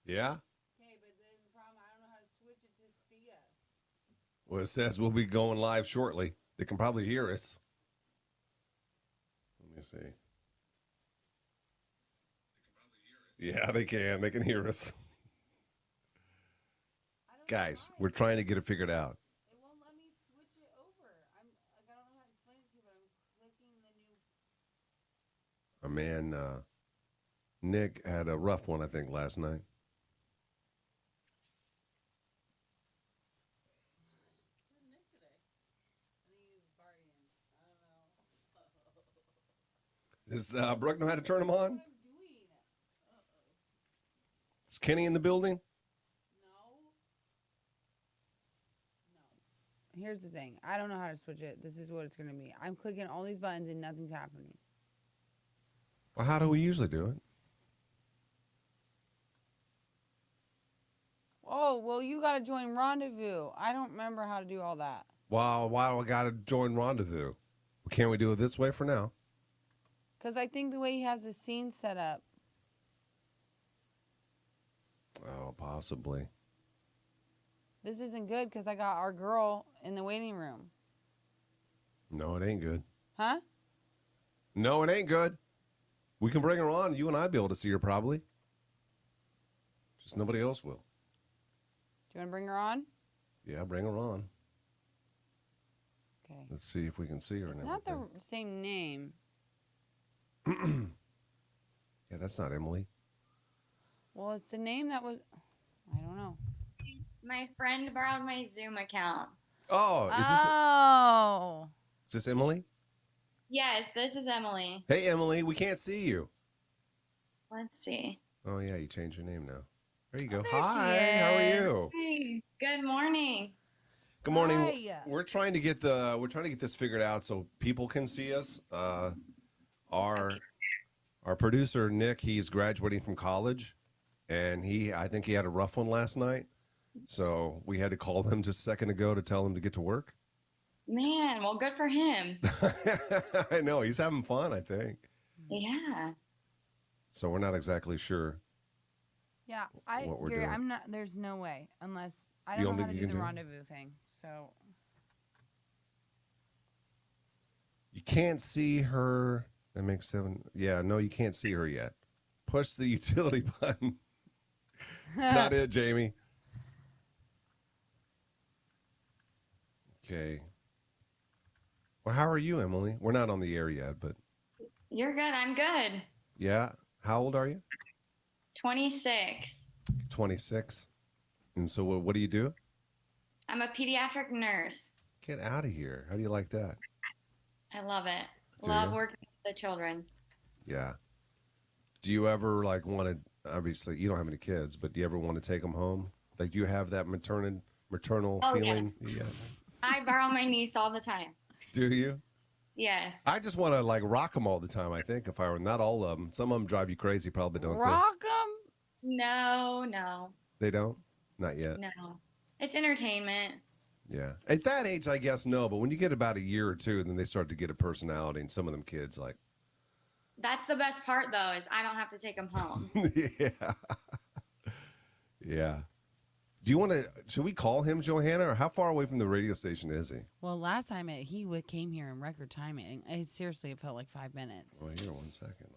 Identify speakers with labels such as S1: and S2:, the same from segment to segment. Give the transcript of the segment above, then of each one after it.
S1: Yeah?
S2: Okay, but then the problem, I don't know how to switch it to see us.
S1: Well, it says we'll be going live shortly. They can probably hear us. Let me see. Yeah, they can. They can hear us.
S2: I don't know
S1: Guys,
S2: why.
S1: we're trying to get it figured out.
S2: It won't let me switch it over. I'm like, I don't know how to explain it to you, but I'm clicking the new.
S1: Our man, Nick had a rough one, I think, last night.
S2: Where's Nick today? I think he's partying. I don't know.
S1: Does Brooke know how to turn them
S2: What
S1: on?
S2: I'm doing?
S1: Is Kenny in the building?
S2: No. No. Here's the thing. I don't know how to switch it. This is what it's gonna be. I'm clicking all these buttons and nothing's happening.
S1: Well, how do we usually do it?
S2: Oh, well, you gotta join Rendezvous. I don't remember how to do all that.
S1: Well, why do I got to join Rendezvous? Can't we do it this way for now?
S2: Because I think the way he has the scene set up.
S1: Oh, possibly.
S2: This isn't good because I got our girl in the waiting room.
S1: No, it ain't good.
S2: Huh?
S1: No, it ain't good. We can bring her on. You and I be able to see her probably. Just nobody else will.
S2: Do you want to bring her on?
S1: Yeah, bring her on.
S2: Okay.
S1: Let's see if we can see her.
S2: It's
S1: and
S2: not the
S1: everything.
S2: same name.
S1: Yeah, that's not Emily.
S2: Well, it's the name that was. I don't know.
S3: My friend borrowed my Zoom account.
S1: Oh, is this Emily?
S3: Yes, this is Emily.
S1: Hey, Emily, we can't see you.
S3: Let's see.
S1: Oh, yeah, you changed your name now. There you go.
S2: Oh, there
S1: Hi,
S2: she
S1: how are
S2: is.
S1: you?
S3: Hey, good morning.
S1: Good morning.
S2: Hi.
S1: We're trying to get this figured out so people can see us. Our producer Nick, he's graduating from college, and I think he had a rough one last night, so we had to call him just a second ago to tell him to get to work.
S3: Man, well, good for him.
S1: I know he's having fun, I think.
S3: Yeah.
S1: So we're not exactly sure.
S2: Yeah,
S1: What we're
S2: Gary,
S1: doing.
S2: I'm not. There's no way unless I
S1: You
S2: don't
S1: don't
S2: know how
S1: think
S2: to
S1: you
S2: do
S1: can
S2: the
S1: do it?
S2: rendezvous thing. So
S1: You can't see her. That makes 7. Yeah, no, you can't see her yet. Push the utility button. It's not it, Jamie. Okay. Well, how are you, Emily? We're not on the air yet, but
S3: You're good. I'm good.
S1: yeah. How old are you?
S3: 26.
S1: 26. And so what do you do?
S3: I'm a pediatric nurse.
S1: Get out of here. How do you like that?
S3: I love it.
S1: Do
S3: Love
S1: you?
S3: working with the children.
S1: Yeah. Do you ever want to, obviously you don't have any kids, but do you ever want to take them home? Like, do you have that maternal
S3: Oh,
S1: feeling?
S3: yes.
S1: Yeah.
S3: I borrow my niece all the time.
S1: Do you?
S3: Yes.
S1: I just want to rock them all the time. I think if I were, not all of them. Some of them drive you crazy, probably don't
S2: rock them.
S3: No.
S1: they? They don't? Not yet.
S3: No. It's entertainment.
S1: Yeah. At that age, I guess no. But when you get about a year or two, then they start to get a personality. And some of them kids,
S3: That's the best part, though, is I don't have to take them home.
S1: yeah. Yeah. Do you want to, should we call him, Johanna, or how far away from the radio station is he?
S2: Well, last time he came here in record time, and seriously, it felt like 5 minutes.
S1: Well, here, 1 second.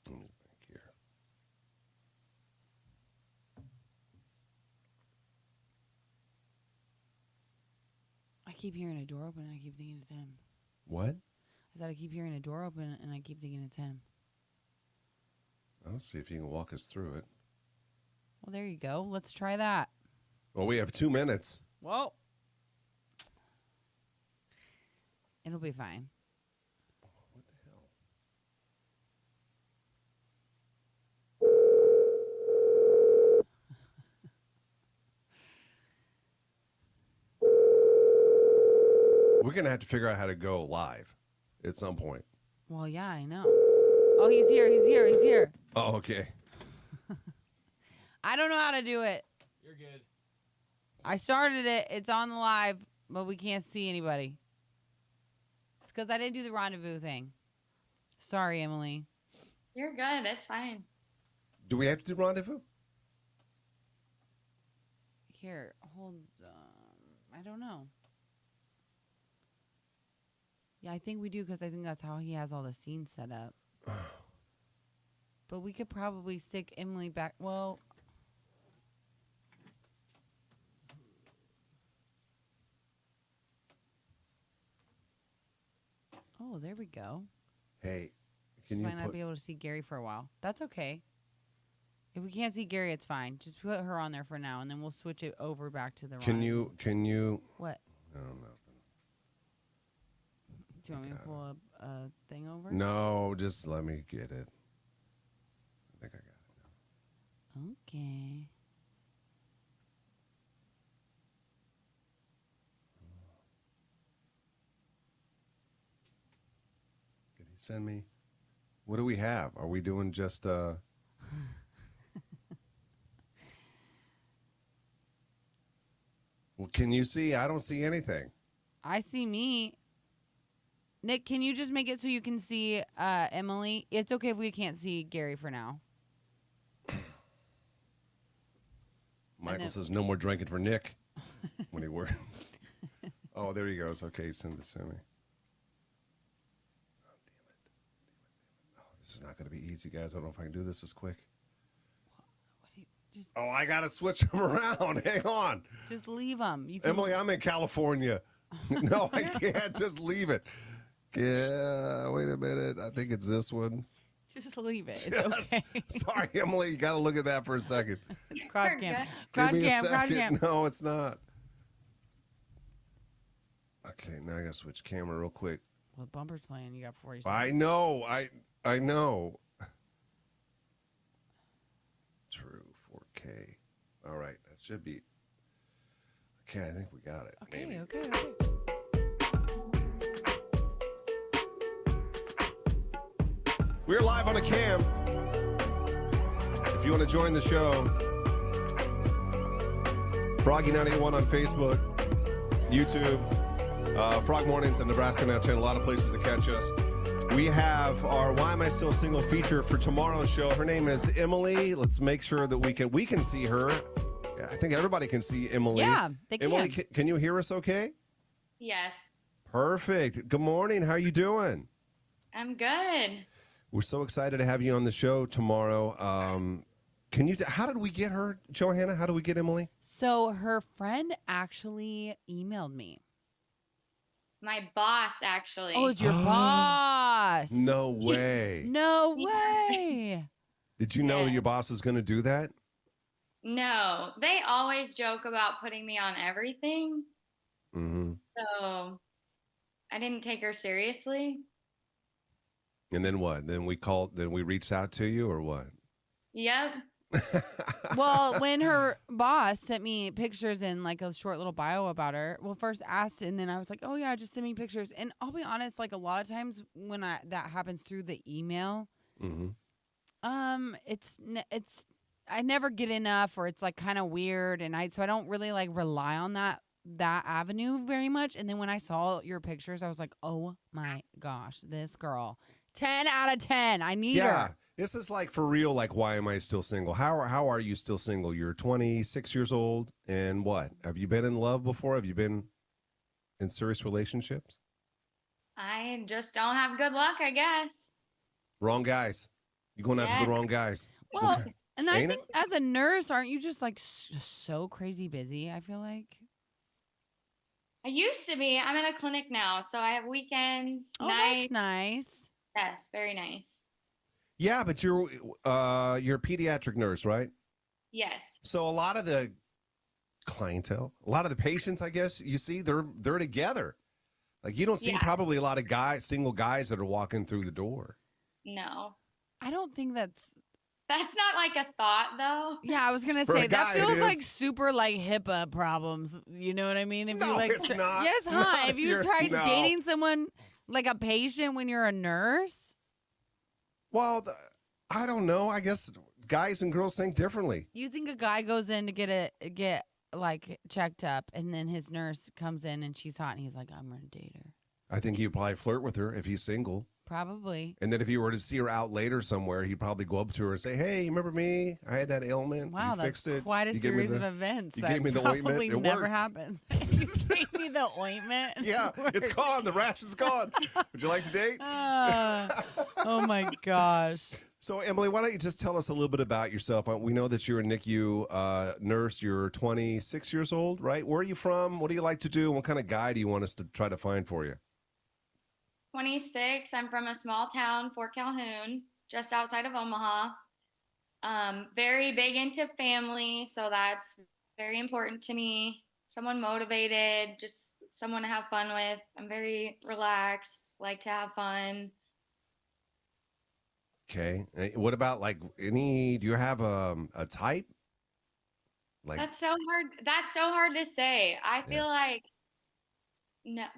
S1: Let me think here.
S2: I keep hearing a door open, and I keep thinking it's him.
S1: What?
S2: I said I keep hearing a door open, and I keep thinking it's him.
S1: I'll see if he can walk us through it.
S2: Well, there you go. Let's try that.
S1: Well, we have 2 minutes.
S2: Whoa. It'll be fine.
S1: What the hell? We're going to have to figure out how to go live at some point.
S2: Well, yeah, I know. Oh, he's here. He's here. He's here.
S1: Oh, okay.
S2: I don't know how to do it.
S4: You're good.
S2: I started it. It's on the live, but we can't see anybody. It's because I didn't do the rendezvous thing. Sorry, Emily.
S3: You're good. It's fine.
S1: Do we have to do rendezvous?
S2: Here, hold. I don't know. Yeah, I think we do because I think that's how he has all the scenes set up. But we could probably stick Emily back. Well, oh, there we go.
S1: Hey,
S2: Just might not be able to see Gary for a while. That's okay. If we can't see Gary, it's fine. Just put her on there for now, and then we'll switch it over back to the.
S1: Can you?
S2: What?
S1: No, nothing.
S2: Do you want me to pull a thing over?
S1: No, just let me get it. I think I got it now.
S2: Okay.
S1: Did he send me? What do we have? Are we doing just Well, can you see? I don't see anything.
S2: I see me. Nick, can you just make it so you can see Emily? It's okay if we can't see Gary for now.
S1: Michael says no more drinking for Nick when he works. Oh, there he goes. Okay, send this to me. Oh, damn it. Oh, this is not going to be easy, guys. I don't know if I can do this as quick.
S2: What do you just?
S1: Oh, I got to switch them around. Hang on.
S2: Just leave them. You can
S1: Emily, I'm in California. No, I can't. Just leave it. Yeah, wait a minute. I think it's this one.
S2: just leave it. It's
S1: Yes.
S2: okay.
S1: Sorry, Emily. You got to look at that for a second.
S2: It's crotch
S3: You're
S2: cam.
S3: good.
S2: Crotch
S1: Give me a
S2: cam. Crotch
S1: second.
S2: cam.
S1: No, it's not. Okay, now I got to switch camera real quick.
S2: Well, bumper's playing. You got 40
S1: I
S2: seconds.
S1: know. I know. True. 4K. All right. That should be. Okay, I think we got it.
S2: Okay,
S1: Maybe.
S2: okay.
S1: We're live on a cam. If you want to join the show, Froggy981 on Facebook, YouTube, Frog Mornings and Nebraska Now channel. A lot of places to catch us. We have our Why Am I Still Single feature for tomorrow's show. Her name is Emily. Let's make sure that we can see her. Yeah, I think everybody can see Emily.
S2: Yeah, they can.
S1: Emily, can you hear us okay?
S3: Yes.
S1: Perfect. Good morning. How are you doing?
S3: I'm good.
S1: We're so excited to have you on the show tomorrow. How did we get her, Johanna? How did we get Emily?
S2: So her friend actually emailed me.
S3: My boss, actually.
S2: Oh, it's your boss.
S1: No way.
S2: No way.
S1: Did you know
S3: Yeah.
S1: that your boss was going to do that?
S3: No, they always joke about putting me on everything.
S1: Mm-hmm.
S3: So I didn't take her seriously.
S1: And then what? Then we reached out to you or what?
S3: Yep.
S2: Well, when her boss sent me pictures and like a short little bio about her, well, first asked, and then I was like, "Oh yeah, just send me pictures." And I'll be honest, like a lot of times when that happens through the email,
S1: Mm-hmm.
S2: it's I never get enough, or it's like kind of weird, and so I don't really like rely on that avenue very much. And then when I saw your pictures, I was like, "Oh my gosh, this girl, 10 out of 10. I need
S1: Yeah.
S2: her."
S1: This is like for real, like, why am I still single? How are you still single? You're 26 years old, and what? Have you been in love before? Have you been in serious relationships?
S3: I just don't have good luck, I guess.
S1: Wrong guys. You're going after the
S3: Yeah.
S1: wrong guys.
S2: Well,
S1: Okay.
S2: and I
S1: Ain't
S2: think as a nurse, aren't you just like so crazy busy? I feel like.
S3: I used to be. I'm in a clinic now, so I have weekends,
S2: Oh,
S3: nights.
S2: that's nice.
S3: Yes, very nice.
S1: Yeah, but you're a pediatric nurse, right?
S3: Yes.
S1: So a lot of the clientele, a lot of the patients, I guess, you see, they're together. Like you don't see
S3: Yeah.
S1: probably a lot of single guys that are walking through the door.
S3: No.
S2: I don't think that's.
S3: That's not like a thought, though.
S2: Yeah, I was gonna
S1: For a
S2: say
S1: guy,
S2: that
S1: it
S2: feels like
S1: is.
S2: super like HIPAA problems. You know what I mean? If you
S1: No,
S2: like,
S1: it's not.
S2: Yes,
S1: Not
S2: huh?
S1: if
S2: If you
S1: you're-
S2: tried
S1: no.
S2: dating someone like a patient when you're a nurse,
S1: Well, I don't know. I guess guys and girls think differently.
S2: you think a guy goes in to get like checked up, and then his nurse comes in and she's hot, and he's like, "I'm gonna date her."
S1: I think he'd probably flirt with her if he's single.
S2: Probably.
S1: And then if you were to see her out later somewhere, he'd probably go up to her and say, "Hey, you remember me? I had that ailment.
S2: Wow,
S1: you
S2: that's
S1: fixed it.
S2: quite a
S1: You gave me
S2: series
S1: the-"
S2: of events.
S1: you
S2: that
S1: gave me the ointment.
S2: probably
S1: It
S2: never
S1: worked.
S2: happens. You gave me the ointment.
S1: Yeah, it's gone. The rash is gone. Would you like to date?
S2: Oh my gosh.
S1: So, Emily, why don't you just tell us a little bit about yourself? We know that you're a NICU nurse. You're 26 years old, right? Where are you from? What do you like to do? What kind of guy do you want us to try to find for you?
S3: 26. I'm from a small town, Fort Calhoun, just outside of Omaha. Very big into family, so that's very important to me. Someone motivated, just someone to have fun with. I'm very relaxed, like to have fun.
S1: Okay. What about do you have a type? Like,
S3: That's so hard. That's so hard to say. I
S1: yeah.
S3: feel like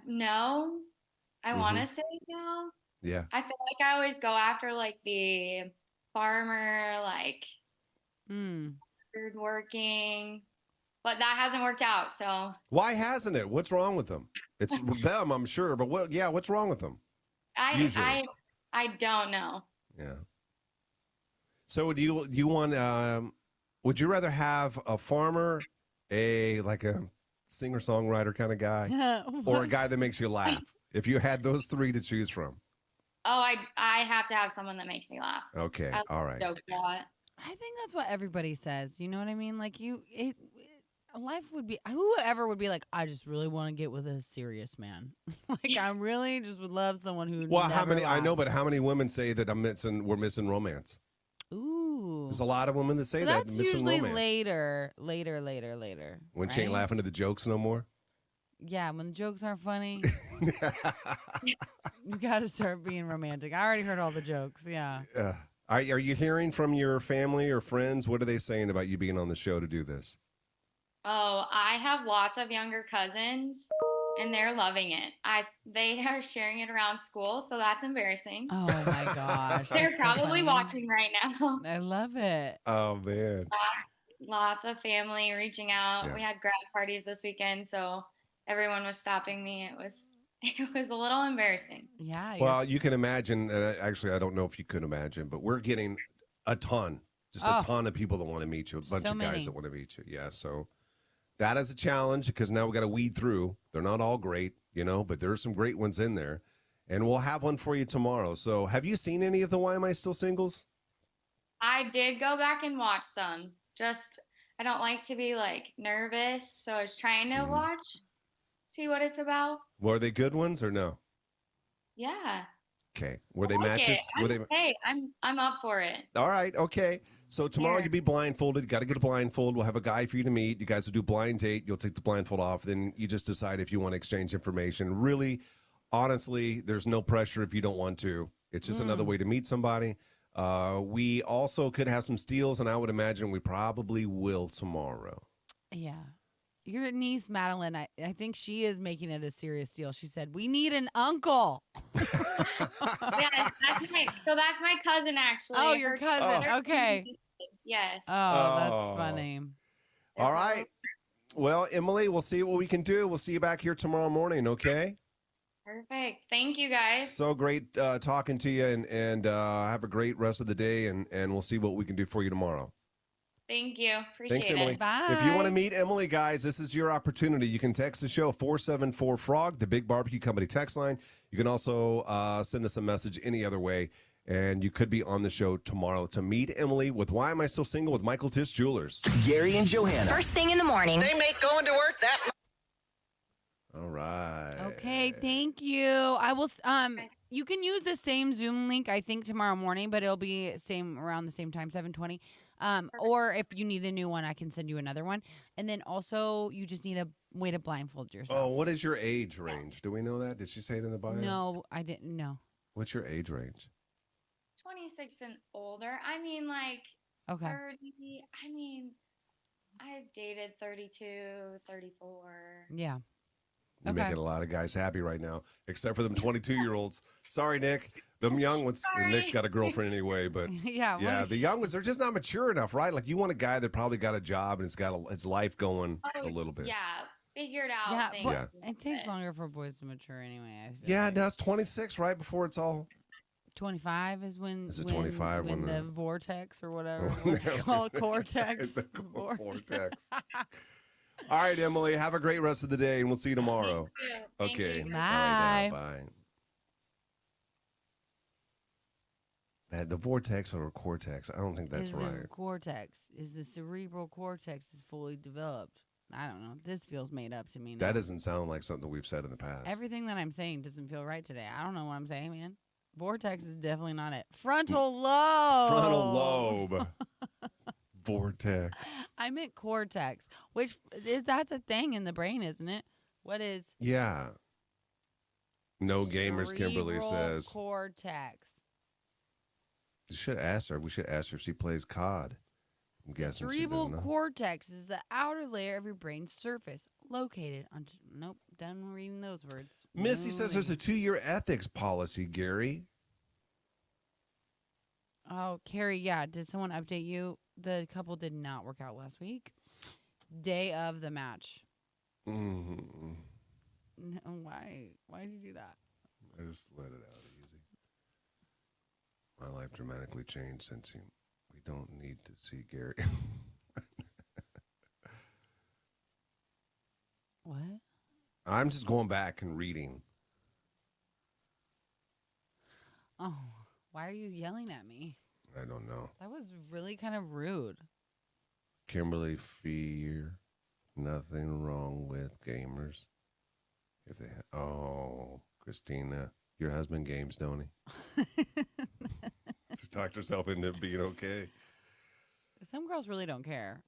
S3: no. I want
S1: Mhm.
S3: to say no.
S1: Yeah.
S3: I feel like I always go after like the farmer, like
S2: Mm.
S3: hard working, but that hasn't worked out. So
S1: Why hasn't it? What's wrong with them? It's them, I'm sure. But what's wrong with them? Usually.
S3: I don't know.
S1: Yeah. So do you want would you rather have a farmer, a singer-songwriter kind of guy, or a guy that makes you laugh? If you had those three to choose from.
S3: Oh, I have to have someone that makes me laugh.
S1: Okay.
S3: I
S1: All right.
S3: joke a lot.
S2: I think that's what everybody says. You know what I mean? Like life would be, whoever would be like, I just really want to get with a serious man. Like I really just would love someone who.
S1: Well,
S2: never
S1: I know, but
S2: laughs.
S1: how many women say that we're missing romance?
S2: Ooh.
S1: There's a lot of women that say
S2: But
S1: that
S2: that's
S1: missing
S2: usually
S1: romance.
S2: later.
S1: When she ain't
S2: right?
S1: laughing at the jokes no more.
S2: Yeah, when the jokes aren't funny, you got to start being romantic. I already heard all the jokes. Yeah.
S1: Are you hearing from your family or friends? What are they saying about you being on the show to do this?
S3: Oh, I have lots of younger cousins, and they're loving it. They are sharing it around school, so that's embarrassing.
S2: Oh my gosh.
S3: They're
S2: that's so
S3: probably
S2: funny.
S3: watching right now.
S2: I love it.
S1: Oh man.
S3: Lots of family reaching out.
S1: Yeah.
S3: We had grad parties this weekend, so everyone was stopping me. It was a little embarrassing.
S2: Yeah.
S1: Well, you can imagine. Actually, I don't know if you could imagine, but we're getting a ton of people that want to meet you. A bunch
S2: so
S1: of guys
S2: many.
S1: that want to meet you. Yeah. So that is a challenge because now we got to weed through. They're not all great, but there are some great ones in there, and we'll have one for you tomorrow. So, have you seen any of the Why Am I Still Singles?
S3: I did go back and watch some. Just I don't like to be like nervous, so I was trying to watch, see what it's about.
S1: Were they good ones or no?
S3: Yeah.
S1: Okay. Were they
S3: I like
S1: matches?
S3: it. Hey, I'm up for it.
S1: All right. Okay. So tomorrow
S3: Here.
S1: you'll be blindfolded. You got to get a blindfold. We'll have a guy for you to meet. You guys will do blind date. You'll take the blindfold off. Then you just decide if you want to exchange information. Really, honestly, there's no pressure if you don't want to. It's just another way to meet somebody. We also could have some steals, and I would imagine we probably will tomorrow.
S2: Yeah. Your niece, Madeline, I think she is making it a serious deal. She said, we need an uncle.
S3: Yeah, that's my cousin actually.
S2: Oh, your
S3: Her-
S2: cousin.
S3: her-
S2: Okay.
S3: Yes.
S2: Oh, that's
S1: Oh.
S2: funny.
S1: All right. Well, Emily, we'll see what we can do. We'll see you back here tomorrow morning, okay?
S3: Perfect. Thank you guys.
S1: So great talking to you, and have a great rest of the day, and we'll see what we can do for you tomorrow.
S3: Thank you. Appreciate
S1: Thanks,
S3: it.
S1: Emily.
S2: Bye.
S1: If you want to meet Emily, guys, this is your opportunity. You can text the show 474-FROG, the Big Barbecue Company text line. You can also send us a message any other way, and you could be on the show tomorrow to meet Emily with Why Am I Still Single with Michael Tish Jewelers.
S4: Gary and Johanna.
S5: First thing in the morning.
S4: They make going to work that
S1: All right.
S2: Okay, thank you. I will. You can use the same Zoom link, I think, tomorrow morning, but it'll be around the same time, 7:20. Or if you need a new one, I can send you another one. And then also, you just need a way to blindfold yourself.
S1: Oh, what is your age range? Do we know that? Did she say it in the bio?
S2: No, I didn't know.
S1: What's your age range?
S3: 26 and older. I mean, like
S2: Okay.
S3: 30. I mean, I've dated 32, 34.
S2: Yeah.
S1: You're
S2: Okay.
S1: making a lot of guys happy right now, except for them 22-year-olds. Sorry, Nick. Them young ones. And
S3: Sorry.
S1: Nick's got a girlfriend anyway, but
S2: Yeah.
S1: yeah, the young ones are just not mature enough, right? Like you want a guy that probably got a job and has got his life going a little bit.
S3: Yeah, figured out
S2: Yeah,
S3: things.
S2: but
S1: Yeah.
S2: it takes longer for boys to mature anyway. I feel
S1: Yeah,
S2: like.
S1: no, it's 26, right before it's all
S2: 25 is when.
S1: Is it 25
S2: when
S1: when
S2: the
S1: the-
S2: vortex or whatever? What's it called? Cortex.
S1: The vortex. All right, Emily. Have a great rest of the day, and we'll see you tomorrow.
S3: Thank
S1: Okay.
S3: you.
S1: All
S2: Bye.
S1: right, now, bye. The vortex or cortex? I don't think that's
S2: is
S1: right.
S2: The cortex is the cerebral cortex is fully developed. I don't know. This feels made up to me now.
S1: That doesn't sound like something we've said in the past.
S2: Everything that I'm saying doesn't feel right today. I don't know what I'm saying, man. Vortex is definitely not it. Frontal lobe.
S1: Frontal lobe. Vortex.
S2: I meant cortex, which that's a thing in the brain, isn't it? What is
S1: Yeah. No gamers, Kimberly
S2: cerebral
S1: says.
S2: cortex?
S1: You should ask her. We should ask her if she plays COD. I'm
S2: The
S1: guessing she
S2: cerebral
S1: doesn't know.
S2: cortex is the outer layer of your brain's surface, located on. Nope, done reading those words.
S1: Missy says there's a
S2: Moving.
S1: 2-year ethics policy, Gary.
S2: Oh, Carrie, yeah. Did someone update you? The couple did not work out last week. Day of the match.
S1: Mm-hmm.
S2: No, why? Why did you do that?
S1: I just let it out easy. My life dramatically changed since we don't need to see Gary.
S2: What?
S1: I'm just going back and reading.
S2: Oh, why are you yelling at me?
S1: I don't know.
S2: That was really kind of rude.
S1: Kimberly Fear. Nothing wrong with gamers. If they Christina, your husband games, don't he? She talked herself into being okay.
S2: Some girls really don't care.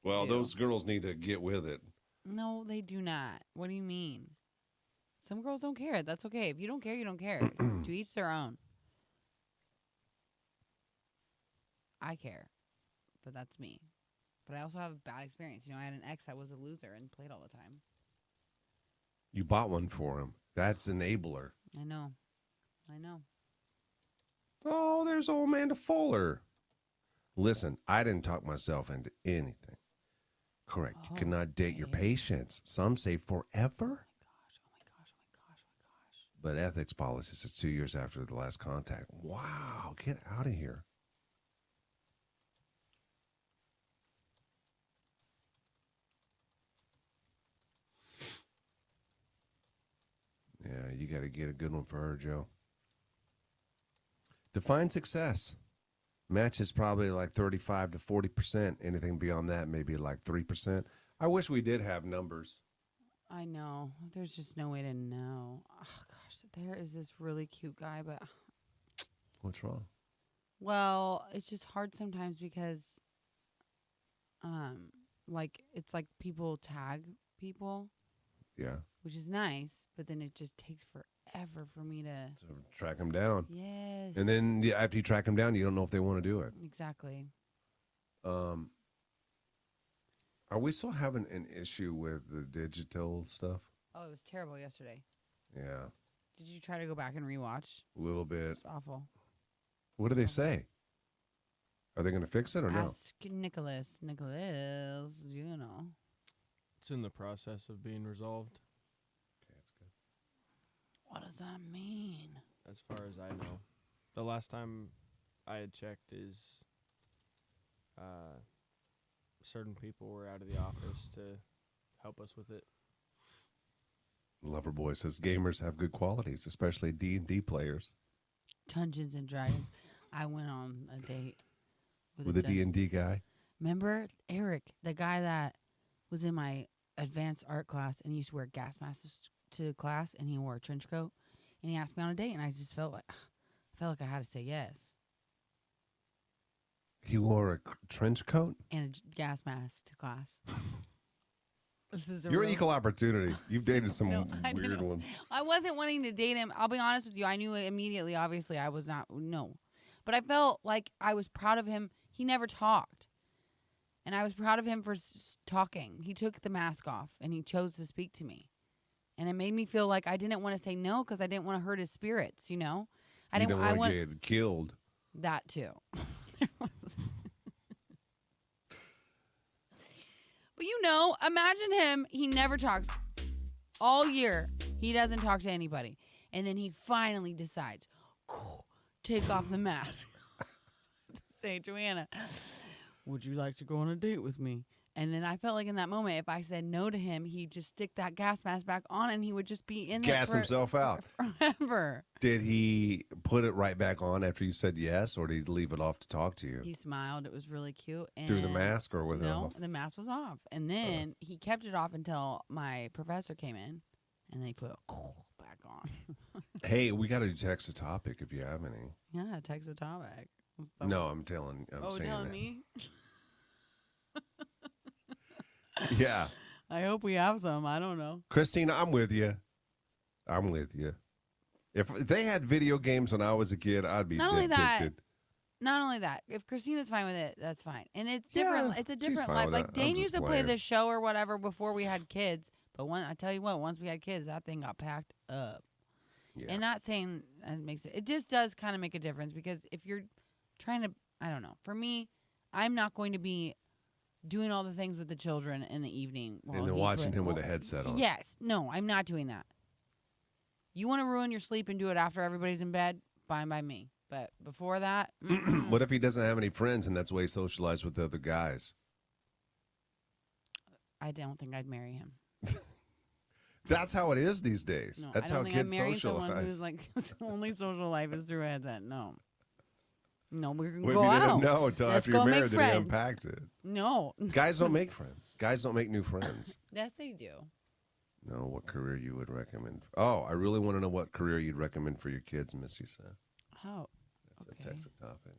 S1: Well,
S2: Ew.
S1: those girls need to get with it.
S2: No, they do not. What do you mean? Some girls don't care. That's okay. If you don't care, you don't care. To each their own. I care, but that's me. But I also have a bad experience. You know, I had an ex that was a loser and played all the time.
S1: You bought one for him. That's enabler.
S2: I know. I know.
S1: Oh, there's old Amanda Fuller. Listen, I didn't talk myself into anything. Correct. You cannot date your
S2: Okay.
S1: patients. Some say forever.
S2: Oh my gosh. Oh my gosh. Oh my gosh. Oh my gosh.
S1: But ethics policy says 2 years after the last contact. Wow, get out of here. Yeah, you got to get a good one for her, Joe. Define success. Match is probably like 35 to 40%. Anything beyond that, maybe like 3%. I wish we did have numbers.
S2: I know. There's just no way to know. Oh gosh, there is this really cute guy, but
S1: What's wrong?
S2: well, it's just hard sometimes because like it's like people tag people,
S1: Yeah.
S2: which is nice, but then it just takes forever for me to
S1: So track them down.
S2: Yes.
S1: And then after you track them down, you don't know if they want to do it.
S2: Exactly.
S1: Are we still having an issue with the digital stuff?
S2: Oh, it was terrible yesterday.
S1: Yeah,
S2: Did you try to go back and rewatch?
S1: a little bit.
S2: It's awful.
S1: What do they say? Are they going to fix it or no?
S2: Ask Nicholas. Nicholas, you know.
S5: It's in the process of being resolved,
S1: Okay, that's good.
S2: What does that mean?
S5: as far as I know. The last time I had checked is certain people were out of the office to help us with it.
S1: Loverboy says gamers have good qualities, especially D&D players.
S2: Dungeons and Dragons. I went on a date
S1: With a D&D guy.
S2: Remember Eric, the guy that was in my advanced art class and he used to wear gas masks to class and he wore a trench coat and he asked me on a date and I just felt like I had to say yes.
S1: He wore a trench coat?
S2: And a gas mask to class. This is a
S1: You're
S2: real-
S1: equal opportunity. You've dated some
S2: No, I
S1: weird
S2: know.
S1: ones.
S2: I wasn't wanting to date him. I'll be honest with you. I knew immediately, obviously, I was not, no. But I felt like I was proud of him. He never talked. And I was proud of him for talking. He took the mask off and he chose to speak to me. And it made me feel like I didn't want to say no because I didn't want to hurt his spirits, you know?
S1: You didn't want to get killed.
S2: that too. But you know, imagine him. He never talks all year. He doesn't talk to anybody. And then he finally decides, take off the mask. Say, Johanna, would you like to go on a date with me? And then I felt like in that moment, if I said no to him, he'd just stick that gas mask back on and he would just be in there
S1: Gas himself out.
S2: forever.
S1: Did he put it right back on after you said yes, or did he leave it off to talk to you?
S2: He smiled. It was really cute. And
S1: Through the mask or with it
S2: no,
S1: off?
S2: the mask was off. And then he kept it off until my professor came in and they put it back on.
S1: Hey, we got to text a topic if you have any.
S2: Yeah, text the topic.
S1: No, I'm saying
S2: telling
S1: that.
S2: me?
S1: Yeah.
S2: I hope we have some. I don't know.
S1: Christina, I'm with you. I'm with you. If they had video games when I was a kid, I'd be
S2: Not only that,
S1: addicted.
S2: Not only that, if Christina's fine with it, that's fine. And it's different.
S1: Yeah,
S2: it's a
S1: she's
S2: different
S1: fine
S2: life.
S1: with
S2: Like
S1: that. I'm
S2: Dane
S1: just
S2: used to play
S1: playing.
S2: this show or whatever before we had kids. But I tell you what, once we had kids, that thing got packed up.
S1: Yeah.
S2: And not saying it makes it. It just does kind of make a difference because if you're trying to, I don't know. For me, I'm not going to be doing all the things with the children in the evening.
S1: And then watching him with a headset on.
S2: Yes. No, I'm not doing that. You want to ruin your sleep and do it after everybody's in bed? Fine by me. But before that,
S1: What if he doesn't have any friends and that's why he socialized with the other guys?
S2: I don't think I'd marry him.
S1: That's how it is these days.
S2: No,
S1: That's
S2: I
S1: how
S2: don't think
S1: kids
S2: I'd marry someone
S1: socialize.
S2: who's like his only social life is through a headset. No. No, we can
S1: Well,
S2: go
S1: if you
S2: out.
S1: didn't know until
S2: Let's
S1: after you're
S2: go make
S1: married that he
S2: friends.
S1: unpacks it.
S2: No.
S1: Guys don't make friends. Guys don't make new friends.
S2: Yes, they do.
S1: No, what career you would recommend? Oh, I really want to know what career you'd recommend for your kids, Missy said.
S2: Oh.
S1: That's
S2: Okay.
S1: a text topic.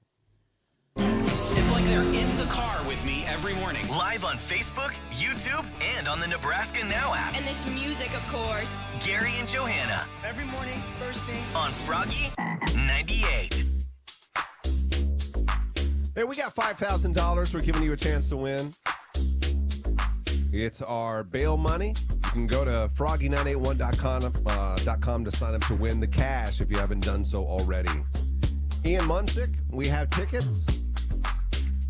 S4: It's like they're in the car with me every morning. Live on Facebook, YouTube, and on the Nebraska Now app.
S6: And this music, of course.
S4: Gary and Johanna
S7: Every morning, first thing.
S4: on Froggy 98.
S1: Hey, we got $5,000. We're giving you a chance to win. It's our bail money. You can go to froggy981.com to sign up to win the cash if you haven't done so already. Ian Munsick, we have tickets.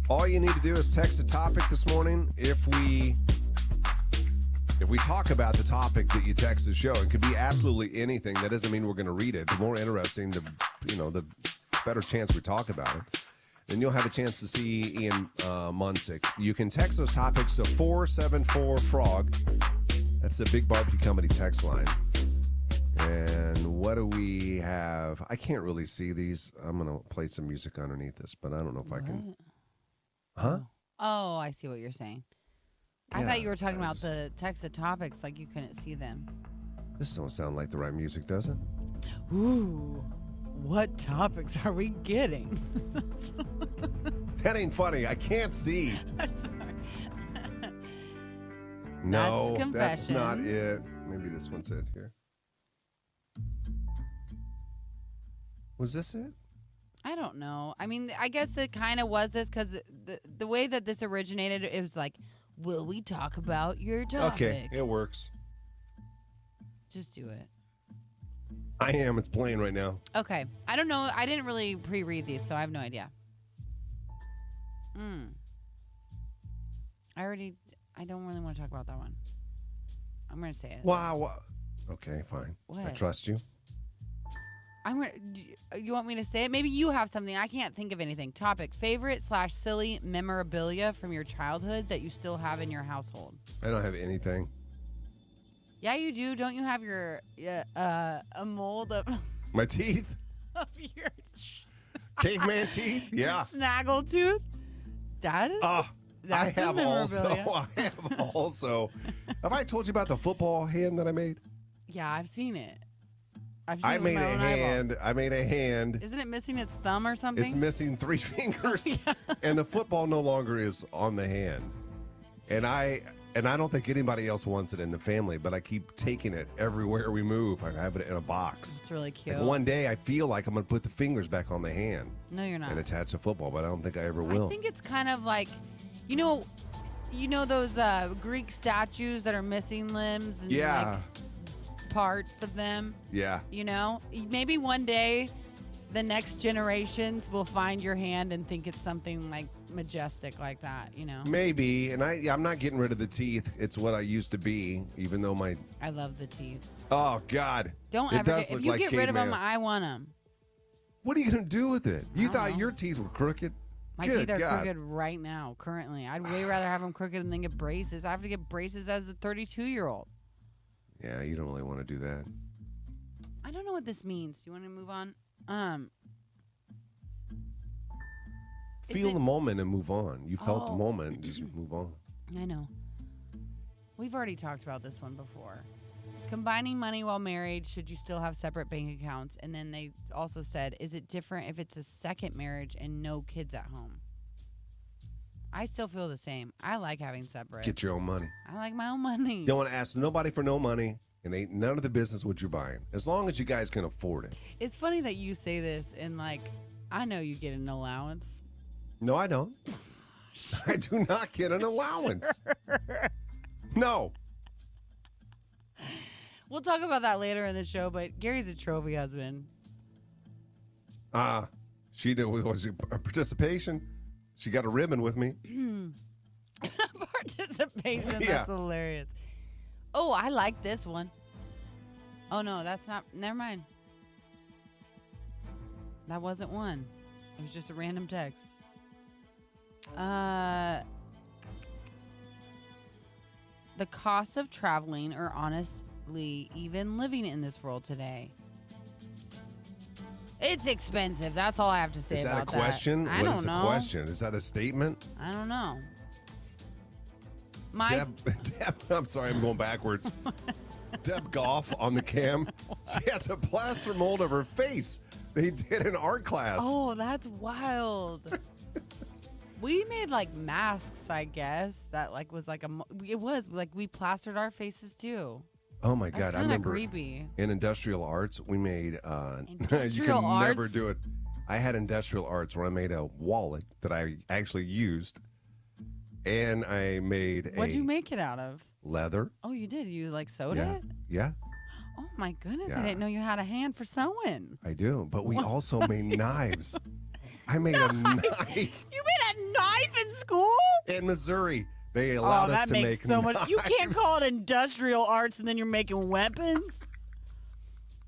S1: All you need to do is text a topic this morning. If we talk about the topic that you text the show, it could be absolutely anything. That doesn't mean we're going to read it. The more interesting, the better chance we talk about it. And you'll have a chance to see Ian Munsick. You can text those topics to 474-FROG. That's the Big Barbecue Company text line. And what do we have? I can't really see these. I'm going to play some music underneath this, but I don't know if I can. Huh?
S2: Oh, I see what you're saying. I
S1: Yeah,
S2: thought you were talking
S1: I
S2: about
S1: just-
S2: the text of topics like you couldn't see them.
S1: This don't sound like the right music, does it?
S2: Ooh. What topics are we getting?
S1: That ain't funny. I can't see.
S2: I'm sorry.
S1: No,
S2: That's
S1: that's not it.
S2: confessions.
S1: Maybe this one's it here. Was this it?
S2: I don't know. I mean, I guess it kind of was this because the way that this originated, it was like, will we talk about your topic?
S1: Okay, it works.
S2: Just do it.
S1: I am. It's playing right now.
S2: Okay. I don't know. I didn't really pre-read these, so I have no idea. I don't really want to talk about that one. I'm going to say it.
S1: Wow. Okay, fine. I
S2: What?
S1: trust you.
S2: You want me to say it? Maybe you have something. I can't think of anything. Topic: favorite/silly memorabilia from your childhood that you still have in your household.
S1: I don't have anything.
S2: Yeah, you do. Don't you have your a mold of
S1: My teeth?
S2: of your
S1: Caveman teeth? Yeah.
S2: snaggletooth? That is.
S1: I
S2: That's a
S1: have
S2: memorabilia.
S1: also. I have also. Have I told you about the football hand that I made?
S2: Yeah, I've seen it. I've seen
S1: I
S2: it with
S1: made
S2: my
S1: a
S2: own
S1: hand.
S2: eyeballs.
S1: I made a hand.
S2: Isn't it missing its thumb or something?
S1: It's missing 3 fingers, and the football no longer is on the hand. And I don't think anybody else wants it in the family, but I keep taking it everywhere we move. I have it in a box.
S2: It's really cute.
S1: Like one day I feel like I'm going to put the fingers back on the hand
S2: No, you're not.
S1: and attach the football, but I don't think I ever will.
S2: I think it's kind of like, you know those Greek statues that are missing limbs and
S1: Yeah.
S2: like parts of them.
S1: Yeah.
S2: You know, maybe one day the next generations will find your hand and think it's something like majestic like that. You know,
S1: Maybe. And I'm not getting rid of the teeth. It's what I used to be, even though my.
S2: I love the teeth.
S1: Oh, God.
S2: Don't
S1: It
S2: ever
S1: does
S2: get, if
S1: look
S2: you
S1: like
S2: get rid of them,
S1: caveman.
S2: I want them.
S1: What are you going to do with it? You
S2: I don't
S1: thought
S2: know.
S1: your teeth were crooked?
S2: My
S1: Good
S2: teeth are
S1: God.
S2: crooked right now, currently. I'd way rather have them crooked than get braces. I have to get braces as a 32-year-old.
S1: Yeah, you don't really want to do that.
S2: I don't know what this means. Do you want to move on? Is
S1: Feel
S2: it-
S1: the moment and move on. You felt the
S2: Oh.
S1: moment and just move on.
S2: I know. We've already talked about this one before. Combining money while married, should you still have separate bank accounts? And then they also said, is it different if it's a second marriage and no kids at home? I still feel the same. I like having separate.
S1: Get your own money.
S2: I like my own money.
S1: You don't want to ask nobody for no money, and ain't none of the business what you're buying. As long as you guys can afford it.
S2: It's funny that you say this, and like, I know you get an allowance.
S1: No, I don't. I do not get an allowance. No.
S2: We'll talk about that later in the show, but Gary's a trophy husband.
S1: She did was a participation. She got a ribbon with me.
S2: Participation.
S1: Yeah.
S2: That's hilarious. Oh, I like this one. Oh, no, that's not. Never mind. That wasn't one. It was just a random text. The cost of traveling or honestly even living in this world today. It's expensive. That's all I have to say
S1: Is that a
S2: about
S1: question?
S2: that. I
S1: What
S2: don't
S1: is the
S2: know.
S1: question? Is that a statement?
S2: I don't know. My
S1: Deb, I'm sorry, I'm going backwards. Deb Goff on the cam. She has a plaster mold of her face. They did an art class.
S2: Oh, that's wild. We made like masks, I guess. That like was like it was like we plastered our faces too.
S1: Oh my
S2: That's
S1: God! I
S2: kind of
S1: remember
S2: creepy.
S1: in industrial arts we made. you
S2: Industrial
S1: can never
S2: arts?
S1: do it. I had industrial arts where I made a wallet that I actually used, and I made
S2: What'd you make it out of?
S1: leather.
S2: Oh, you did. You like sewed
S1: Yeah,
S2: it?
S1: yeah,
S2: Oh my goodness!
S1: Yeah.
S2: I didn't know you had a hand for sewing.
S1: I do. But we
S2: What?
S1: also made knives. I made a knife
S2: You made a knife in school?
S1: in Missouri. They
S2: Oh,
S1: allowed us
S2: that
S1: to
S2: makes
S1: make
S2: so much. You can't
S1: knives.
S2: call it industrial arts and then you're making weapons.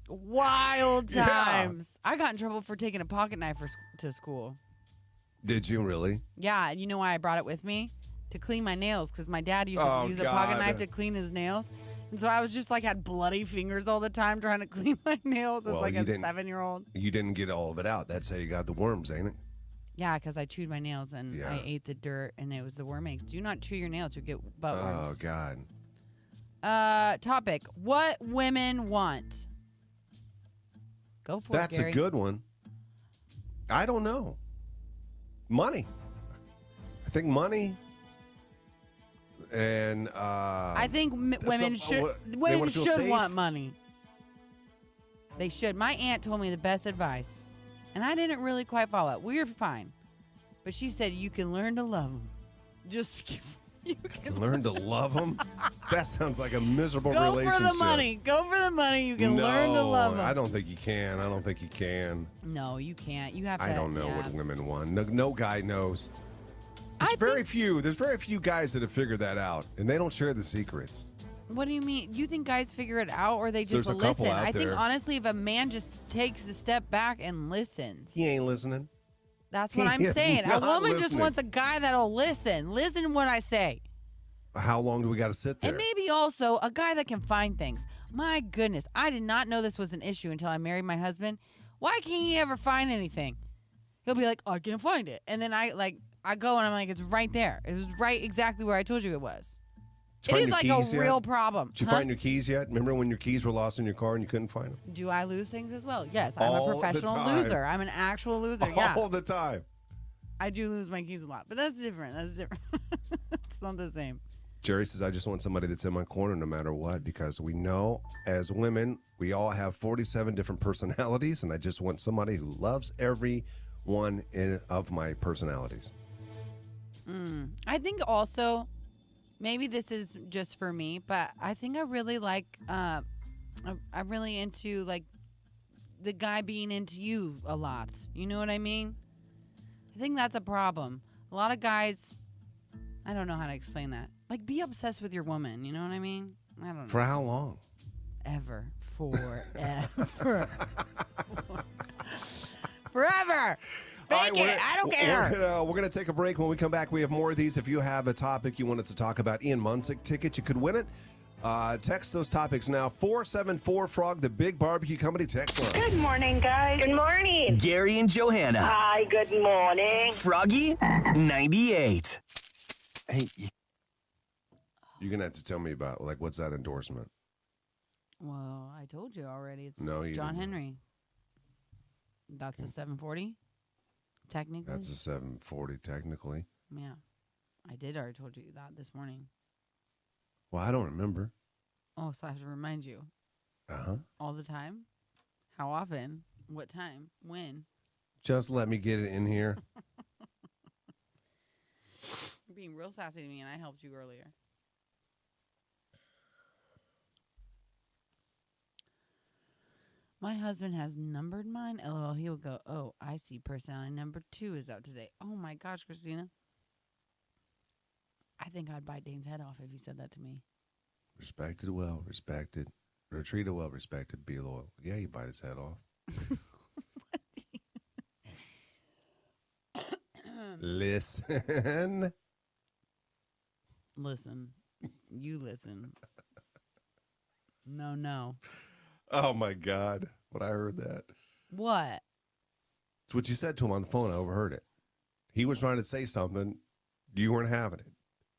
S2: Wild
S1: Yeah.
S2: times. I got in trouble for taking a pocket knife to school.
S1: Did you really?
S2: Yeah, and you know why I brought it with me? To clean my nails, because my dad used to
S1: Oh,
S2: use a pocket
S1: God.
S2: knife to clean his nails. And so I was just like had bloody fingers all the time trying to clean my nails as
S1: Well,
S2: like
S1: you
S2: a
S1: didn't-
S2: 7-year-old.
S1: You didn't get all of it out. That's how you got the worms, ain't it?
S2: Yeah, because I chewed my nails and
S1: Yeah.
S2: I ate the dirt and it was the worm eggs. Do not chew your nails, you'll get butt
S1: Oh
S2: worms.
S1: God.
S2: Topic. What women want? Go for
S1: That's
S2: it, Gary.
S1: a good one. I don't know. Money. I think money. And
S2: I think women should
S1: they
S2: women
S1: wanna feel
S2: should
S1: safe.
S2: want money. They should. My aunt told me the best advice, and I didn't really quite follow it. We're fine, but she said you can learn to love them. Just you can
S1: learn to love them. That sounds like a miserable
S2: go
S1: relationship.
S2: for the money. Go for the money. You can learn to love them.
S1: I don't think you can. I don't think you can.
S2: No, you can't. You have to.
S1: I don't know
S2: yeah.
S1: what women want. No guy knows. There's
S2: I
S1: very few. There's very few guys that have figured that out, and they don't share the secrets.
S2: What do you mean? You think guys figure it out, or they
S1: So
S2: just
S1: there's a couple
S2: listen?
S1: out
S2: I think
S1: there.
S2: honestly, if a man just takes a step back and listens,
S1: He ain't listening.
S2: that's what
S1: He
S2: I'm
S1: is
S2: saying. A
S1: not
S2: woman just
S1: listening.
S2: wants a guy that'll listen. Listen to what I say.
S1: How long do we got to sit there?
S2: And maybe also a guy that can find things. My goodness, I did not know this was an issue until I married my husband. Why can't he ever find anything? He'll be like, I can't find it. And then I go and I'm like, it's right there. It was right exactly where I told you it was.
S1: Did you
S2: It
S1: find
S2: is
S1: your
S2: like
S1: keys
S2: a
S1: yet?
S2: real problem.
S1: Did you
S2: Huh?
S1: find your keys yet? Remember when your keys were lost in your car and you couldn't find them?
S2: Do I lose things as well? Yes, I'm
S1: All
S2: a
S1: the
S2: professional
S1: time.
S2: loser. I'm an actual loser. Yeah.
S1: All the time.
S2: I do lose my keys a lot, but that's different. That's different. It's not the same.
S1: Jerry says, I just want somebody that's in my corner no matter what, because we know as women, we all have 47 different personalities, and I just want somebody who loves every one of my personalities.
S2: I think also, maybe this is just for me, but I think I really like, I'm really into like the guy being into you a lot. You know what I mean? I think that's a problem. A lot of guys, I don't know how to explain that. Like, be obsessed with your woman. You know what I mean? I don't know.
S1: For how long?
S2: Ever. Forever. Forever.
S1: All right,
S2: Fake it. I don't care.
S1: We're gonna take a break. When we come back, we have more of these. If you have a topic you want us to talk about, Ian Munsick ticket, you could win it. Text those topics now. 474 Frog, the Big Barbecue Company text line.
S6: Good morning, guys. Good morning.
S4: Gary and Johanna.
S6: Hi, good morning.
S4: Froggy 98.
S1: Hey, you're gonna have to tell me about what's that endorsement?
S2: Well, I told you already. It's
S1: No, you
S2: John
S1: didn't.
S2: Henry. That's a 740, technically.
S1: That's a 740 technically.
S2: Yeah, I did already told you that this morning.
S1: Well, I don't remember.
S2: Oh, so I have to remind you all the time? How often? What time? When?
S1: Just let me get it in here.
S2: You're being real sassy to me, and I helped you earlier. My husband has numbered mine. LOL. He will go, oh, I see personality number 2 is out today. Oh, my gosh, Christina. I think I'd bite Dane's head off if he said that to me.
S1: Respected well, respected. Or treated well, respected, be loyal. Yeah, you bite his head off. Listen.
S2: Listen. You listen. No.
S1: Oh, my God. When I heard that.
S2: What?
S1: It's what you said to him on the phone. I overheard it. He was trying to say something. You weren't having it.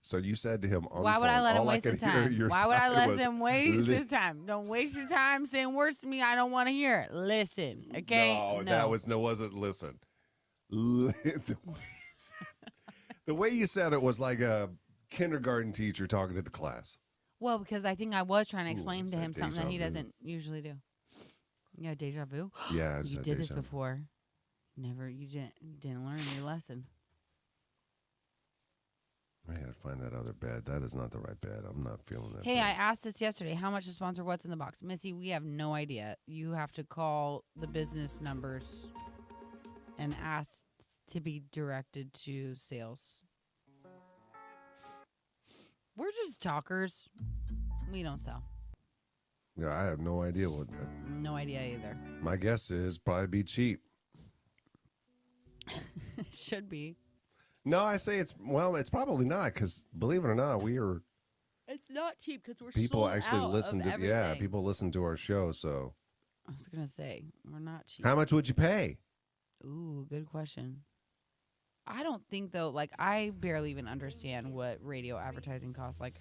S1: So you said to him on
S2: Why
S1: the
S2: would
S1: phone,
S2: I let him
S1: all
S2: waste
S1: could
S2: his
S1: hear
S2: time?
S1: your
S2: Why would I
S1: side
S2: let
S1: was,
S2: him waste his time? Don't waste your time saying words to me. I don't want to hear it. Listen, okay?
S1: No, that wasn't listen. The way you said it was like a kindergarten teacher talking to the class.
S2: Well, because I think I was trying to
S1: Ooh,
S2: explain
S1: is
S2: to
S1: that
S2: him something that he
S1: deja vu?
S2: doesn't usually do. Yeah, deja vu.
S1: Yeah, it's
S2: You
S1: that
S2: did this
S1: deja vu.
S2: before. You didn't learn your lesson.
S1: I gotta find that other bed. That is not the right bed. I'm not feeling that.
S2: Hey,
S1: bed.
S2: I asked this yesterday. How much to sponsor What's in the Box? Missy, we have no idea. You have to call the business numbers and ask to be directed to sales. We're just talkers. We don't sell.
S1: Yeah, I have no idea what.
S2: No idea either.
S1: My guess is probably be cheap.
S2: Should be.
S1: No, I say it's probably not because believe it or not, we are
S2: It's not cheap because we're
S1: people
S2: sold
S1: actually
S2: out
S1: listen
S2: of
S1: to
S2: everything.
S1: people listen to our show. So
S2: I was gonna say we're not cheap.
S1: how much would you pay?
S2: Ooh, good question. I don't think though. Like I barely even understand what radio advertising costs. Like,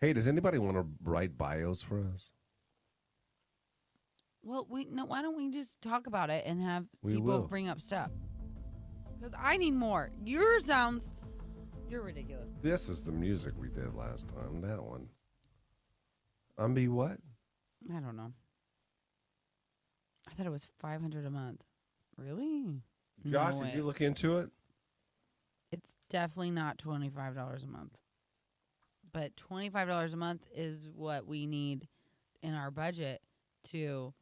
S1: Hey, does anybody want to write bios for us?
S2: well, why don't we just talk about it and have
S1: We
S2: people
S1: will.
S2: bring up stuff? Because I need more. You're ridiculous.
S1: This is the music we did last time. That one. Be what?
S2: I don't know. I thought it was $500 a month. Really?
S1: Josh,
S2: No
S1: did
S2: way.
S1: you look into it?
S2: It's definitely not $25 a month. But $25 a month is what we need in our budget to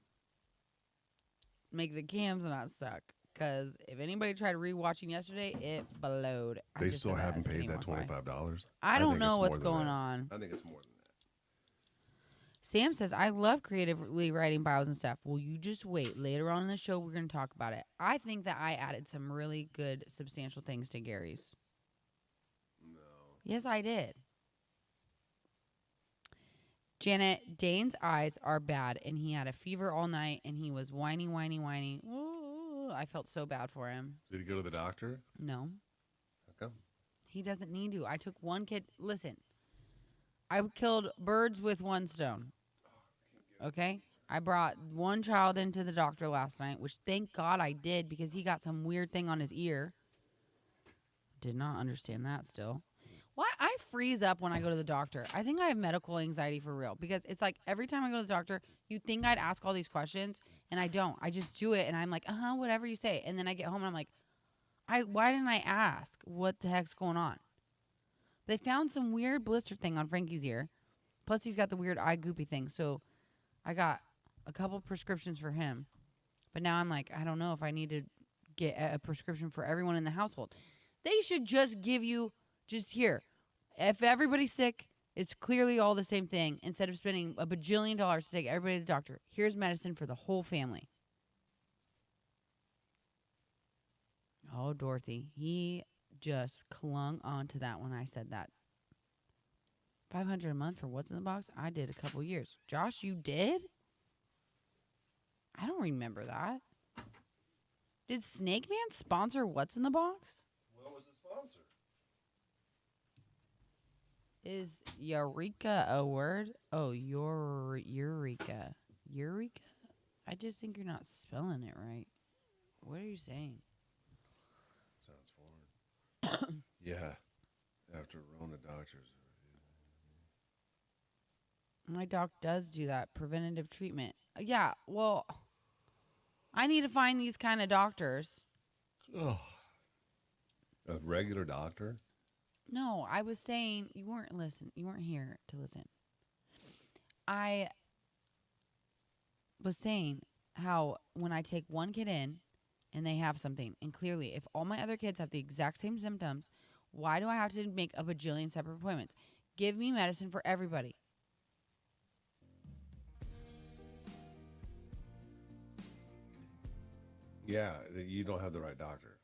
S2: make the cams not suck. Because if anybody tried rewatching yesterday, it blowed. I
S1: They
S2: just
S1: still
S2: said that
S1: haven't
S2: as
S1: paid
S2: Kenny
S1: that
S2: walked by.
S1: $25.
S2: I don't
S1: think
S2: know
S1: it's
S2: what's
S1: more than
S2: going
S1: that.
S2: on.
S1: I think it's more than that.
S2: Sam says, I love creatively writing bios and stuff. Well, you just wait. Later on in the show, we're going to talk about it. I think that I added some really good, substantial things to Gary's. No. Yes, I did. Janet, Dane's eyes are bad, and he had a fever all night, and he was whiny. Ooh, I felt so bad for him.
S1: Did he go to the doctor?
S2: No,
S1: How come?
S2: he doesn't need to. I took one kid. Listen, I killed birds with one stone. Okay? I brought one child into the doctor last night, which thank God I did because he got some weird thing on his ear. Did not understand that still. Why I freeze up when I go to the doctor. I think I have medical anxiety for real because it's like every time I go to the doctor, you'd think I'd ask all these questions and I don't. I just do it and I'm like, whatever you say. And then I get home and I'm like, why didn't I ask? What the heck's going on? They found some weird blister thing on Frankie's ear. Plus he's got the weird eye goopy thing. So I got a couple prescriptions for him. But now I'm like, I don't know if I need to get a prescription for everyone in the household. They should just give you just here. If everybody's sick, it's clearly all the same thing. Instead of spending $1 bajillion to take everybody to the doctor, here's medicine for the whole family. Oh, Dorothy. He just clung on to that when I said that. $500 a month for what's in the box? I did a couple years. Josh, you did? I don't remember that. Did Snake Man sponsor what's in the box?
S1: What was the sponsor?
S2: Is Eureka a word? Oh, Eureka. Eureka? I just think you're not spelling it right. What are you saying?
S1: Sounds foreign. Yeah. After Rona doctors.
S2: My doc does do that preventative treatment. Yeah, well, I need to find these kind of doctors.
S1: Oh. A regular doctor?
S2: No, I was saying you weren't here to listen. I was saying how when I take one kid in and they have something, and clearly if all my other kids have the exact same symptoms, why do I have to make a bajillion separate appointments? Give me medicine for everybody.
S1: Yeah, you don't have the right doctor.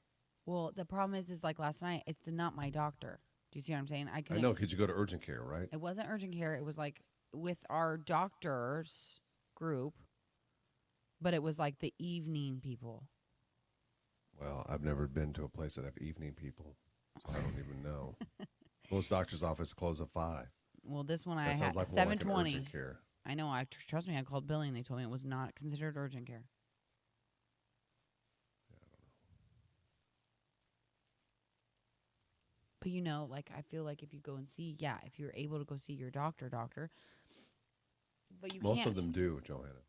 S2: Well, the problem is like last night, it's not my doctor. Do you see what I'm saying?
S1: I know, because you go to urgent care, right?
S2: It wasn't urgent care. It was like with our doctors group, but it was like the evening people.
S1: Well, I've never been to a place that have evening people, so I don't even know. Most doctor's offices close at 5.
S2: Well, this one I
S1: That
S2: had
S1: sounds like more like an
S2: 7:20.
S1: urgent care.
S2: I know. Trust me. I called billing. They told me it was not considered urgent care. But you know, like I feel like if you go and see, if you're able to go see your doctor, but you
S1: Most
S2: can't.
S1: of them do, Johanna.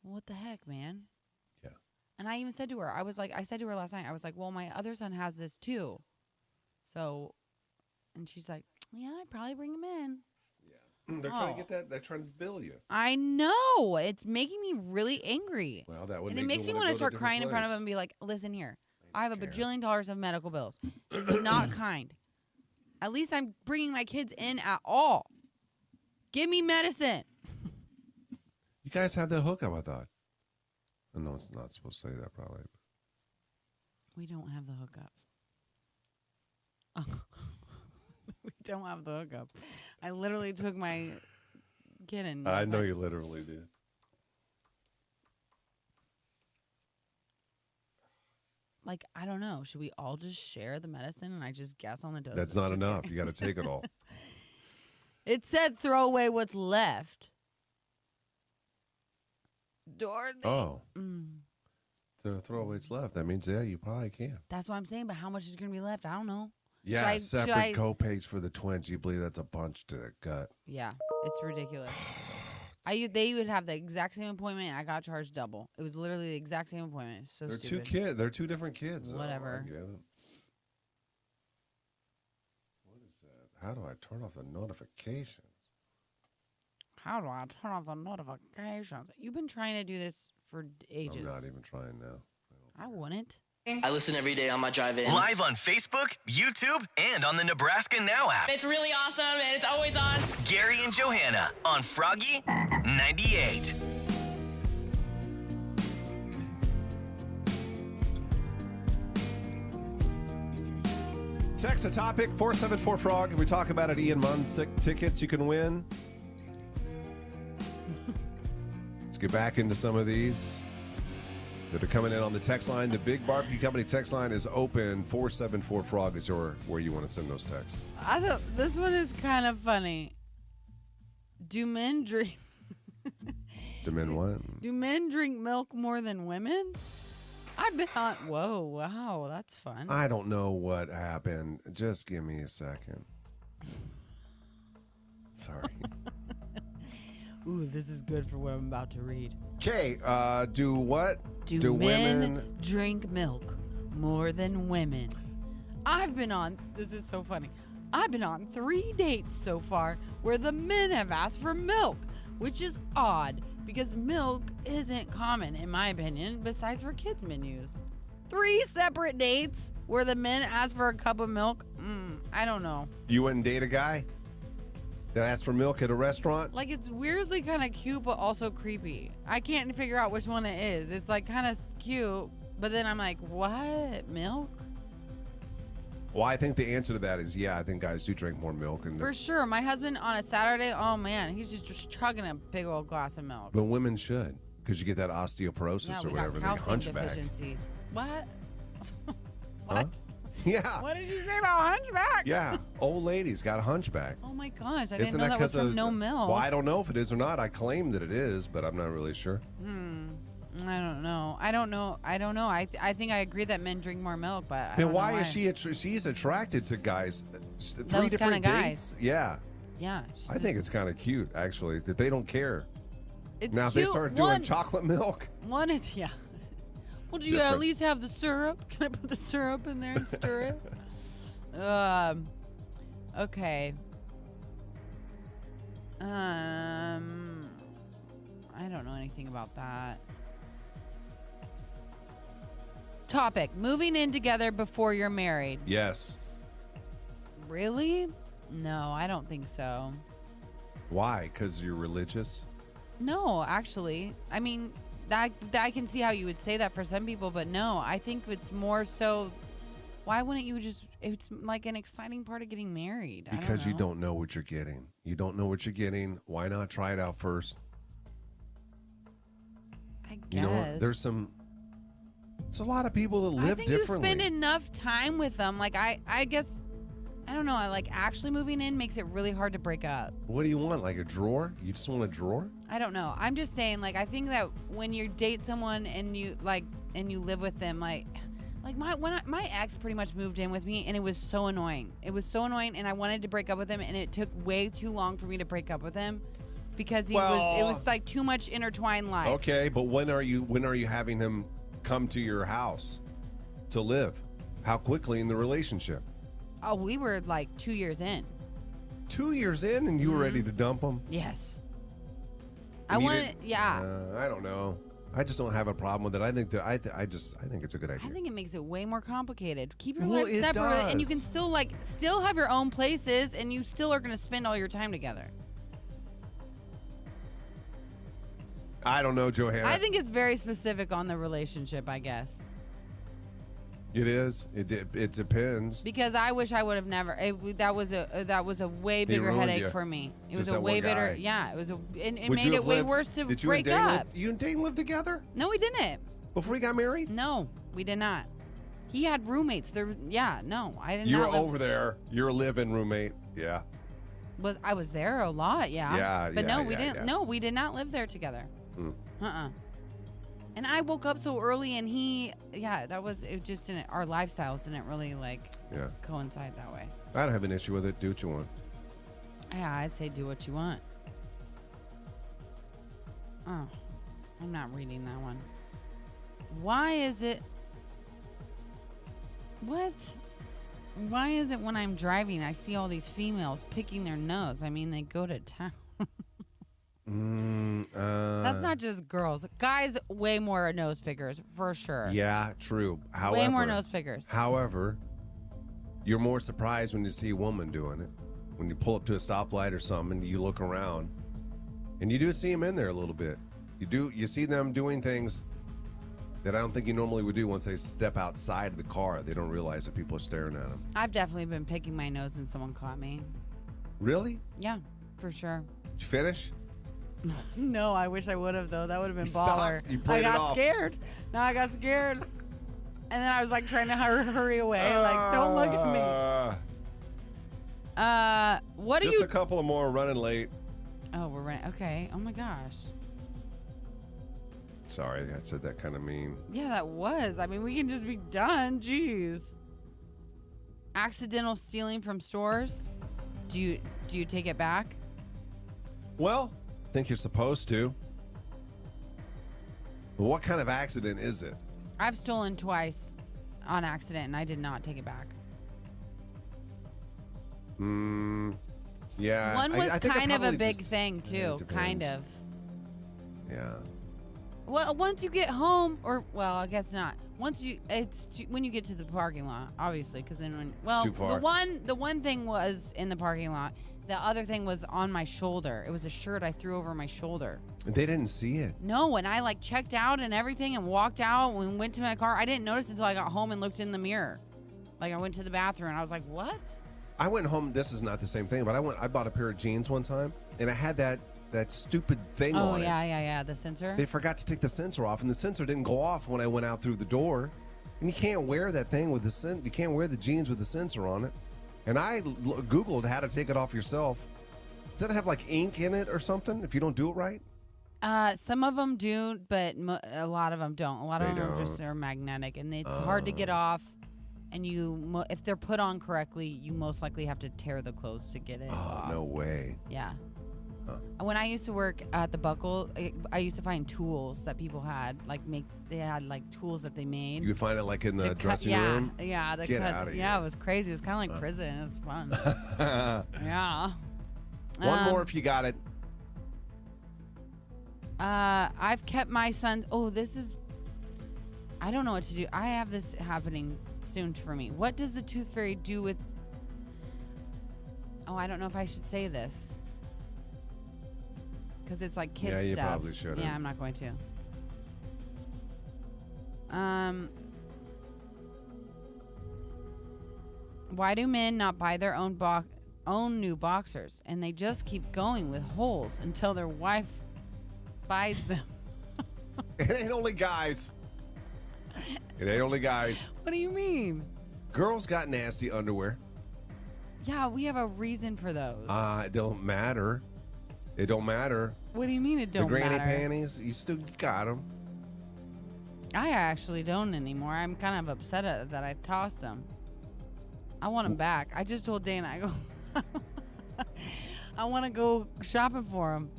S2: What the heck, man?
S1: Yeah.
S2: And I even said to her, I said to her last night, I was like, well, my other son has this too. So, and she's like, yeah, I'd probably bring him in.
S1: Yeah. They're trying to get that. They're trying to bill you.
S2: I know. It's making me really angry.
S1: Well, that would.
S2: And it makes me want to start crying in front of him and be like, listen here. I have a bajillion dollars of medical bills. This is not kind. At least I'm bringing my kids in at all. Give me medicine.
S1: You guys have that hookup, I thought. Oh, no, it's not supposed to say that, probably.
S2: We don't have the hookup. We don't have the hookup. I literally took my kid in.
S1: I know you literally did.
S2: Like, I don't know. Should we all just share the medicine and I just guess on the dose?
S1: That's not enough. You got to take it all.
S2: It said throw away what's left. Dorothy.
S1: Oh. So throw away what's left. That means, yeah, you probably can.
S2: That's what I'm saying, but how much is going to be left? I don't know.
S1: Yeah, separate co-pays for the twins. You believe that's a punch to the gut.
S2: Yeah, it's ridiculous. They would have the exact same appointment. I got charged double. It was literally the exact same appointment. It's so
S1: They're
S2: stupid.
S1: 2 kids. They're 2 different kids.
S2: Whatever.
S1: I get it. What is that? How do I turn off the notifications?
S2: How do I turn off the notifications? You've been trying to do this for ages.
S1: I'm not even trying now.
S2: I wouldn't.
S7: I listen every day on my drive in.
S4: Live on Facebook, YouTube, and on the Nebraska Now app.
S8: It's really awesome, and it's always on.
S4: Gary and Johanna on Froggy 98.
S1: Text a topic, 474-FROG. If we talk about it, Ian Munn tickets you can win. Let's get back into some of these that are coming in on the text line. The Big Barbecue Company text line is open. 474-FROG is where you want to send those texts.
S2: I thought this one is kind of funny. Do men drink?
S1: Do men what?
S2: Do men drink milk more than women? I've been on. Whoa, wow, that's fun.
S1: I don't know what happened. Just give me a second. Sorry.
S2: Ooh, this is good for what I'm about to read.
S1: Okay, do what?
S2: Do men
S1: women
S2: drink milk more than women? I've been on, this is so funny. I've been on 3 dates so far where the men have asked for milk, which is odd because milk isn't common, in my opinion, besides for kids' menus. 3 separate dates where the men ask for a cup of milk? I don't know.
S1: You wouldn't date a guy that asked for milk at a restaurant?
S2: Like, it's weirdly kind of cute, but also creepy. I can't figure out which one it is. It's like kind of cute, But then I'm like, what? Milk?
S1: Well, I think the answer to that is I think guys do drink more milk, and
S2: For sure. My husband on a Saturday, oh man, he's just chugging a big old glass of milk.
S1: but women should, because you get that osteoporosis
S2: Yeah,
S1: or
S2: we
S1: whatever,
S2: got
S1: they
S2: calcium
S1: hunchback.
S2: deficiencies. What?
S1: Huh?
S2: What?
S1: Yeah,
S2: What did you say about hunchback?
S1: yeah. Old ladies got a hunchback.
S2: Oh my gosh, I
S1: Isn't
S2: didn't know that was
S1: 'cause
S2: from
S1: of
S2: no milk.
S1: Well, I don't know if it is or not. I claim that it is, but I'm not really sure.
S2: I don't know. I don't know. I think I agree that men drink more milk, but I
S1: Then
S2: don't
S1: why
S2: know
S1: is she's attracted to guys? Three
S2: Those
S1: different
S2: kinda
S1: dates? Yeah.
S2: Yeah.
S1: I think it's kind of cute, actually, that they don't care.
S2: it's
S1: Now, if they
S2: cute.
S1: start doing chocolate milk,
S2: One is Well, do you
S1: Different.
S2: at least have the syrup? Can I put the syrup in there and stir it? Okay. I don't know anything about that. Topic: moving in together before you're married.
S1: yes.
S2: Really? No, I don't think so.
S1: Why? Because you're religious?
S2: No, actually. I mean, I can see how you would say that for some people, but no, I think it's more so. Why wouldn't you just? It's like an exciting part of getting married.
S1: Because you don't know what you're getting. You don't know what you're getting. Why not try it out first?
S2: I guess.
S1: You know what? There's a lot of people that live
S2: I think
S1: differently.
S2: you spend enough time with them. Like I guess, I don't know. I like actually moving in makes it really hard to break up.
S1: What do you want? Like a drawer? You just want a drawer?
S2: I don't know. I'm just saying. Like I think that when you date someone and you live with them, like my ex pretty much moved in with me, and it was so annoying. It was so annoying, and I wanted to break up with him, and it took way too long for me to break up with him because it was like too much intertwined life.
S1: Okay, but when are you having him come to your house to live? How quickly in the relationship?
S2: Oh, we were like 2 years in.
S1: 2 years in, and you were ready to dump him?
S2: Yes.
S1: And
S2: I
S1: you
S2: wanted,
S1: didn't-
S2: yeah.
S1: I don't know. I just don't have a problem with it. I think that I think it's a good idea.
S2: I think it makes it way more complicated. Keep your
S1: Well,
S2: life
S1: it
S2: separate, and you
S1: does.
S2: can still have your own places, and you still are going to spend all your time together.
S1: I don't know, Johanna.
S2: I think it's very specific on the relationship, I guess,
S1: it is. It depends.
S2: because I wish I would have never. That was a way bigger
S1: ruined
S2: headache
S1: you.
S2: for me. It
S1: Just
S2: was a
S1: that
S2: way
S1: one
S2: bigger.
S1: guy.
S2: Yeah, it was and it
S1: Would
S2: made
S1: you
S2: it
S1: have
S2: way
S1: lived-
S2: worse to
S1: Did you
S2: break
S1: and Dane
S2: up.
S1: you and Dane live together
S2: No, we didn't.
S1: before you got married?
S2: No, we did not. He had roommates. No, I did
S1: You were
S2: not. live-
S1: over there. You're a live-in roommate. Yeah.
S2: I was there a lot, yeah.
S1: Yeah,
S2: But no,
S1: yeah,
S2: we didn't.
S1: yeah.
S2: No, we did not live there together.
S1: Hmm.
S2: And I woke up so early, and it just didn't. Our lifestyles didn't really
S1: Yeah.
S2: coincide that way.
S1: I don't have an issue with it. Do what you want.
S2: Yeah, I'd say do what you want. Oh, I'm not reading that one. Why is it? What? Why is it when I'm driving, I see all these females picking their nose? I mean, they go to town. That's not just girls. Guys, way more nose pickers, for sure.
S1: Yeah, true. However,
S2: way more nose pickers.
S1: However, you're more surprised when you see a woman doing it. When you pull up to a stoplight or something, and you look around, and you do see them in there a little bit. You see them doing things that I don't think you normally would do once they step outside of the car. They don't realize that people are staring at them.
S2: I've definitely been picking my nose and someone caught me.
S1: Really?
S2: Yeah, for sure.
S1: Did you finish?
S2: No, I wish I would have, though. That would have been
S1: You
S2: baller.
S1: stopped. You played
S2: I
S1: it
S2: got
S1: off.
S2: scared. No, I got scared. And then I was like trying to hurry away. Like, don't look at me. What do
S1: Just
S2: you...
S1: a couple of more running late.
S2: Oh, we're running. Okay. Oh, my gosh.
S1: Sorry, I said that kind of mean.
S2: Yeah, that was. I mean, we can just be done. Jeez. Accidental stealing from stores. Do you take it back?
S1: Well, I think you're supposed to. But what kind of accident is it?
S2: I've stolen twice on accident, and I did not take it back.
S1: Yeah.
S2: One was
S1: I think it
S2: kind of a
S1: probably
S2: big
S1: just-
S2: thing, too.
S1: it
S2: Kind
S1: depends.
S2: of.
S1: Yeah.
S2: Well, once you get home, I guess not. When you get to the parking lot, obviously, because then
S1: too far.
S2: the one thing was in the parking lot. The other thing was on my shoulder. It was a shirt I threw over my shoulder.
S1: They didn't see it.
S2: No, when I like checked out and everything and walked out and went to my car, I didn't notice until I got home and looked in the mirror. Like I went to the bathroom and I was like, "What?"
S1: I went home. This is not the same thing, but I bought a pair of jeans one time, and I had that stupid thing on it.
S2: Oh yeah, the sensor.
S1: They forgot to take the sensor off, and the sensor didn't go off when I went out through the door. And you can't wear that thing with the you can't wear the jeans with the sensor on it. And I Googled how to take it off yourself. Does that have like ink in it or something if you don't do it right?
S2: Some of them do, but a lot of them don't. A lot of them just are magnetic, and it's hard to get off. And if they're put on correctly, you most likely have to tear the clothes to get it off.
S1: No way.
S2: Yeah. When I used to work at the Buckle, I used to find tools that people had, they had like tools that they made.
S1: You could find it like in the dressing
S2: yeah,
S1: room?
S2: Yeah.
S1: Get out of here.
S2: Yeah, it was crazy. It was kind of like prison. It was fun. Yeah.
S1: One more if you got it.
S2: I've kept my son. Oh, I don't know what to do. I have this happening soon for me. What does the tooth fairy do with? Oh, I don't know if I should say this. Because it's like kid stuff.
S1: Yeah, you probably shouldn't.
S2: Yeah, I'm not going to. Why do men not buy their own new boxers and they just keep going with holes until their wife buys them?
S1: It ain't only guys. It ain't only guys.
S2: What do you mean?
S1: Girls got nasty underwear.
S2: Yeah, we have a reason for those.
S1: It don't matter. It don't matter.
S2: What do you mean it don't
S1: matter? The granny
S2: matter?
S1: panties, you still got them.
S2: I actually don't anymore. I'm kind of upset that I tossed them. I want them back. I just told Dana, I go, I want to go shopping for them.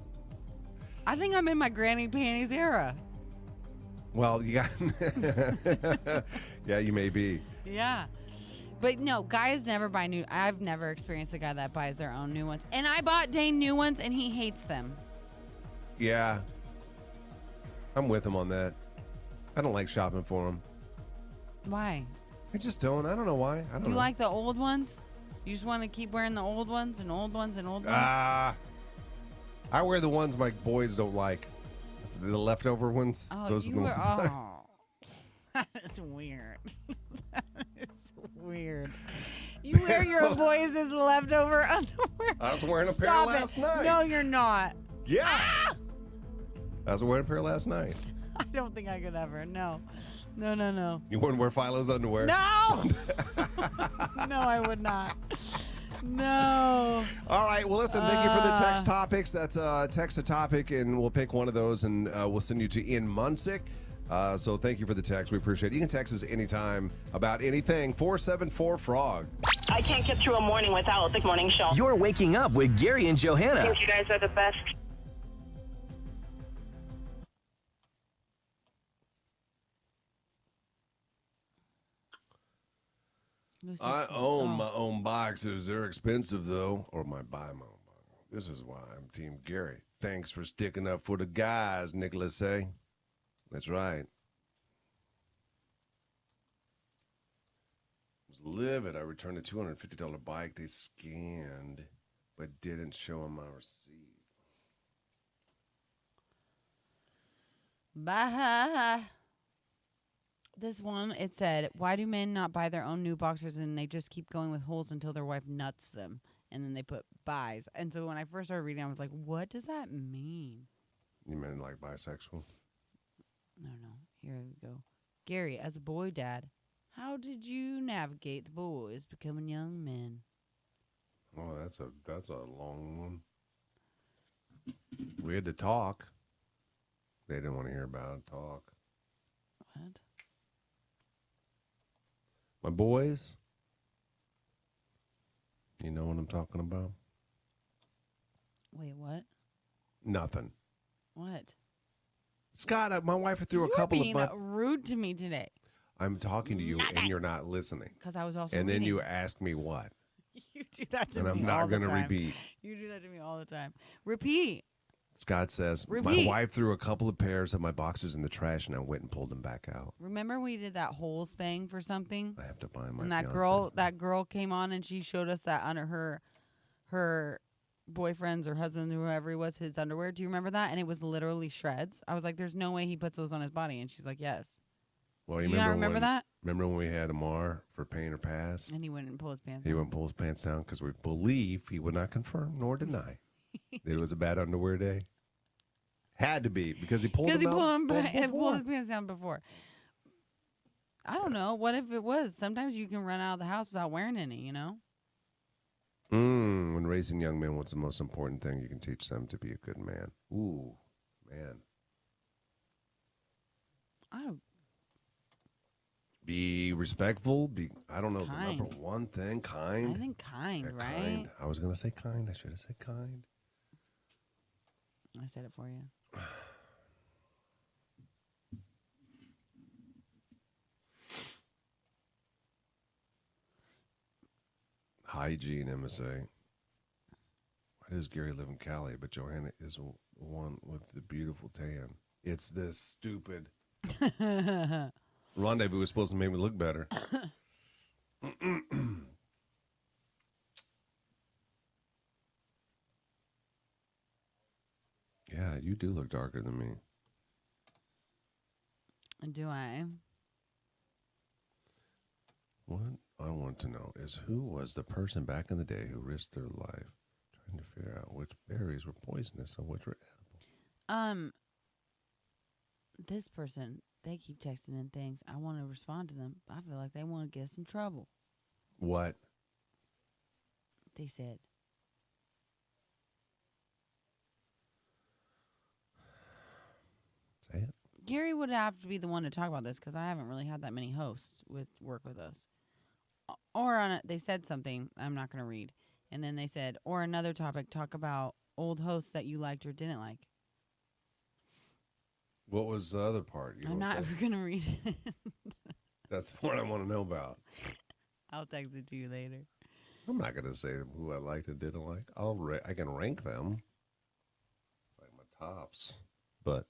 S2: I think I'm in my granny panties era.
S1: Well, you got. Yeah, you may be.
S2: Yeah. But no, guys never buy new. I've never experienced a guy that buys their own new ones. And I bought Dane new ones and he hates them.
S1: Yeah. I'm with him on that. I don't like shopping for him.
S2: Why?
S1: I just don't. I don't know why. I don't know.
S2: You like the old ones? You just want to keep wearing the old ones and old ones and old ones?
S1: I wear the ones my boys don't like. The leftover ones.
S2: Oh,
S1: those are the ones.
S2: That is weird. That is weird. You wear your boys' leftover underwear.
S1: I was wearing a pair
S2: Stop
S1: last
S2: it.
S1: night.
S2: No, you're not.
S1: Yeah. I was wearing a pair last night.
S2: I don't think I could ever. No. No.
S1: You wouldn't wear Philo's underwear?
S2: No. No, I would not. No.
S1: All right. Well, listen, thank you for the text topics. That's text a topic, and we'll pick one of those, and we'll send you to Ian Munsick. So thank you for the text. We appreciate it. You can text us anytime about anything. 474-FROG.
S6: I can't get through a morning without the morning show.
S4: You're waking up with Gary and
S6: I
S4: Johanna.
S6: think you guys are the best.
S1: I own my own boxers. They're expensive, though. Or buy my own boxers. This is why I'm Team Gary. Thanks for sticking up for the guys, Nicholas say. That's right. Was livid. I returned a $250 bike they scanned, but didn't show them my receipt.
S2: Bye. This one, it said, why do men not buy their own new boxers and they just keep going with holes until their wife nuts them? And then they put buys. And so when I first started reading, I was like, what does that mean?
S1: You mean like bisexual?
S2: No. Here we go. Gary, as a boy dad, how did you navigate the boys becoming young men?
S1: Oh, that's a long one. We had to talk. They didn't want to hear about it. Talk.
S2: What?
S1: My boys, you know what I'm talking about?
S2: Wait, what?
S1: Nothing.
S2: What?
S1: Scott, my wife threw a couple
S2: You're
S1: of
S2: being rude to me today.
S1: I'm talking to you and you're not listening.
S2: Because I was also
S1: And then
S2: reading.
S1: you ask me what?
S2: You do that to
S1: And
S2: me
S1: I'm
S2: all
S1: not
S2: the
S1: going to
S2: time.
S1: repeat.
S2: You do that to me all the time. Repeat.
S1: Scott says, my
S2: Repeat.
S1: wife threw a couple of pairs of my boxers in the trash, and I went and pulled them back out.
S2: Remember we did that holes thing for something?
S1: I have to buy my
S2: And that girl came on and she showed us that under her boyfriend's or husband, whoever he was, his underwear. Do you remember that? And it was literally shreds. I was like, there's no way he puts those on his body. And she's like, yes.
S1: Well,
S2: You not remember that?
S1: Remember when we had Amar for Pain or Pass?
S2: And he wouldn't pull his pants
S1: He
S2: down.
S1: wouldn't pull his pants down because we believe he would not confirm nor deny that it was a bad underwear day. Had to be because he pulled
S2: Because
S1: them
S2: he
S1: out
S2: pulled his pants down before. I don't know. What if it was? Sometimes you can run out of the house without wearing any, you know?
S1: When raising young men, what's the most important thing you can teach them to be a good man? Ooh, man. Be respectful. I don't know,
S2: Kind.
S1: the number one thing, kind.
S2: I think kind,
S1: Yeah,
S2: right?
S1: kind. I was going to say kind. I should have said kind.
S2: I said it for you.
S1: Hygiene, MSA. Why does Gary live in Cali, but Johanna is the one with the beautiful tan? It's this stupid rendezvous was supposed to make me look better. Yeah, you do look darker than me.
S2: Do I?
S1: What I want to know is who was the person back in the day who risked their life trying to figure out which berries were poisonous and which were edible?
S2: This person, they keep texting in things. I want to respond to them. I feel like they want to get us in trouble.
S1: What?
S2: They said,
S1: Say it.
S2: Gary would have to be the one to talk about this because I haven't really had that many hosts work with us. Or they said something I'm not going to read. And then they said, or another topic, talk about old hosts that you liked or didn't like.
S1: What was the other part? You
S2: I'm
S1: don't
S2: not
S1: say?
S2: ever going to read it.
S1: That's what I want to know about.
S2: I'll text it to you later.
S1: I'm not going to say who I liked and didn't like. I can rank them, like my tops. But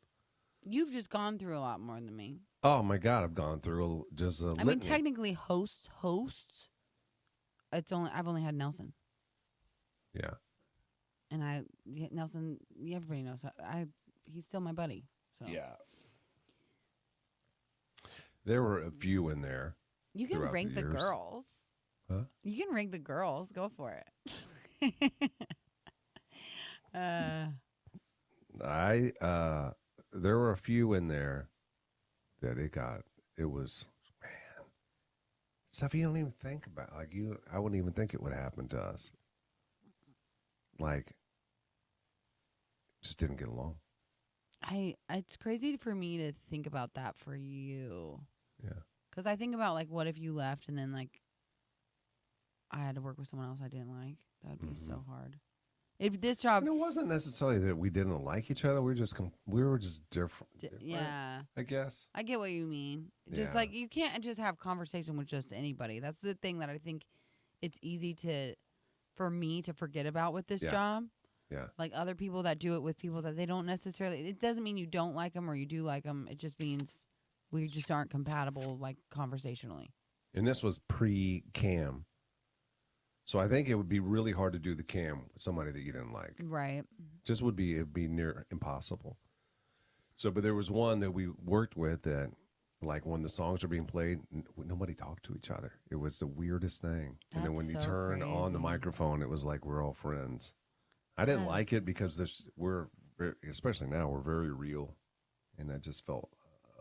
S2: You've just gone through a lot more than me.
S1: oh my God, I've gone through just a
S2: I mean,
S1: litany.
S2: technically, hosts. I've only had Nelson,
S1: Yeah.
S2: and Nelson. Everybody knows. He's still my buddy. So
S1: Yeah. There were a few in there.
S2: you can
S1: throughout
S2: rank
S1: the
S2: the
S1: years.
S2: girls.
S1: Huh?
S2: You can rank the girls. Go for it.
S1: There were a few in there that it was, man, stuff you don't even think about. I wouldn't even think it would happen to us. Like, just didn't get along.
S2: It's crazy for me to think about that for you.
S1: Yeah.
S2: Because I think about, like, what if you left and then, like, I had to work with someone else I didn't like? That would be so hard. If this job,
S1: And it wasn't necessarily that we didn't like each other. We were just different.
S2: yeah,
S1: I guess.
S2: I get what you mean. Just
S1: Yeah.
S2: like you can't just have conversation with just anybody. That's the thing that I think it's easy for me to forget about with this
S1: Yeah.
S2: job.
S1: Yeah.
S2: Like other people that do it with people that they don't necessarily. It doesn't mean you don't like them or you do like them. It just means we just aren't compatible, like conversationally.
S1: And this was pre-cam. So I think it would be really hard to do the cam with somebody that you didn't like.
S2: Right.
S1: It'd be near impossible. So, but there was one that we worked with that, like when the songs were being played, nobody talked to each other. It was the weirdest thing. And then
S2: That's
S1: when you
S2: so
S1: turn on the
S2: crazy.
S1: microphone, it was like we're all friends. I didn't
S2: That
S1: like
S2: is-
S1: it because especially now, we're very real, and I just felt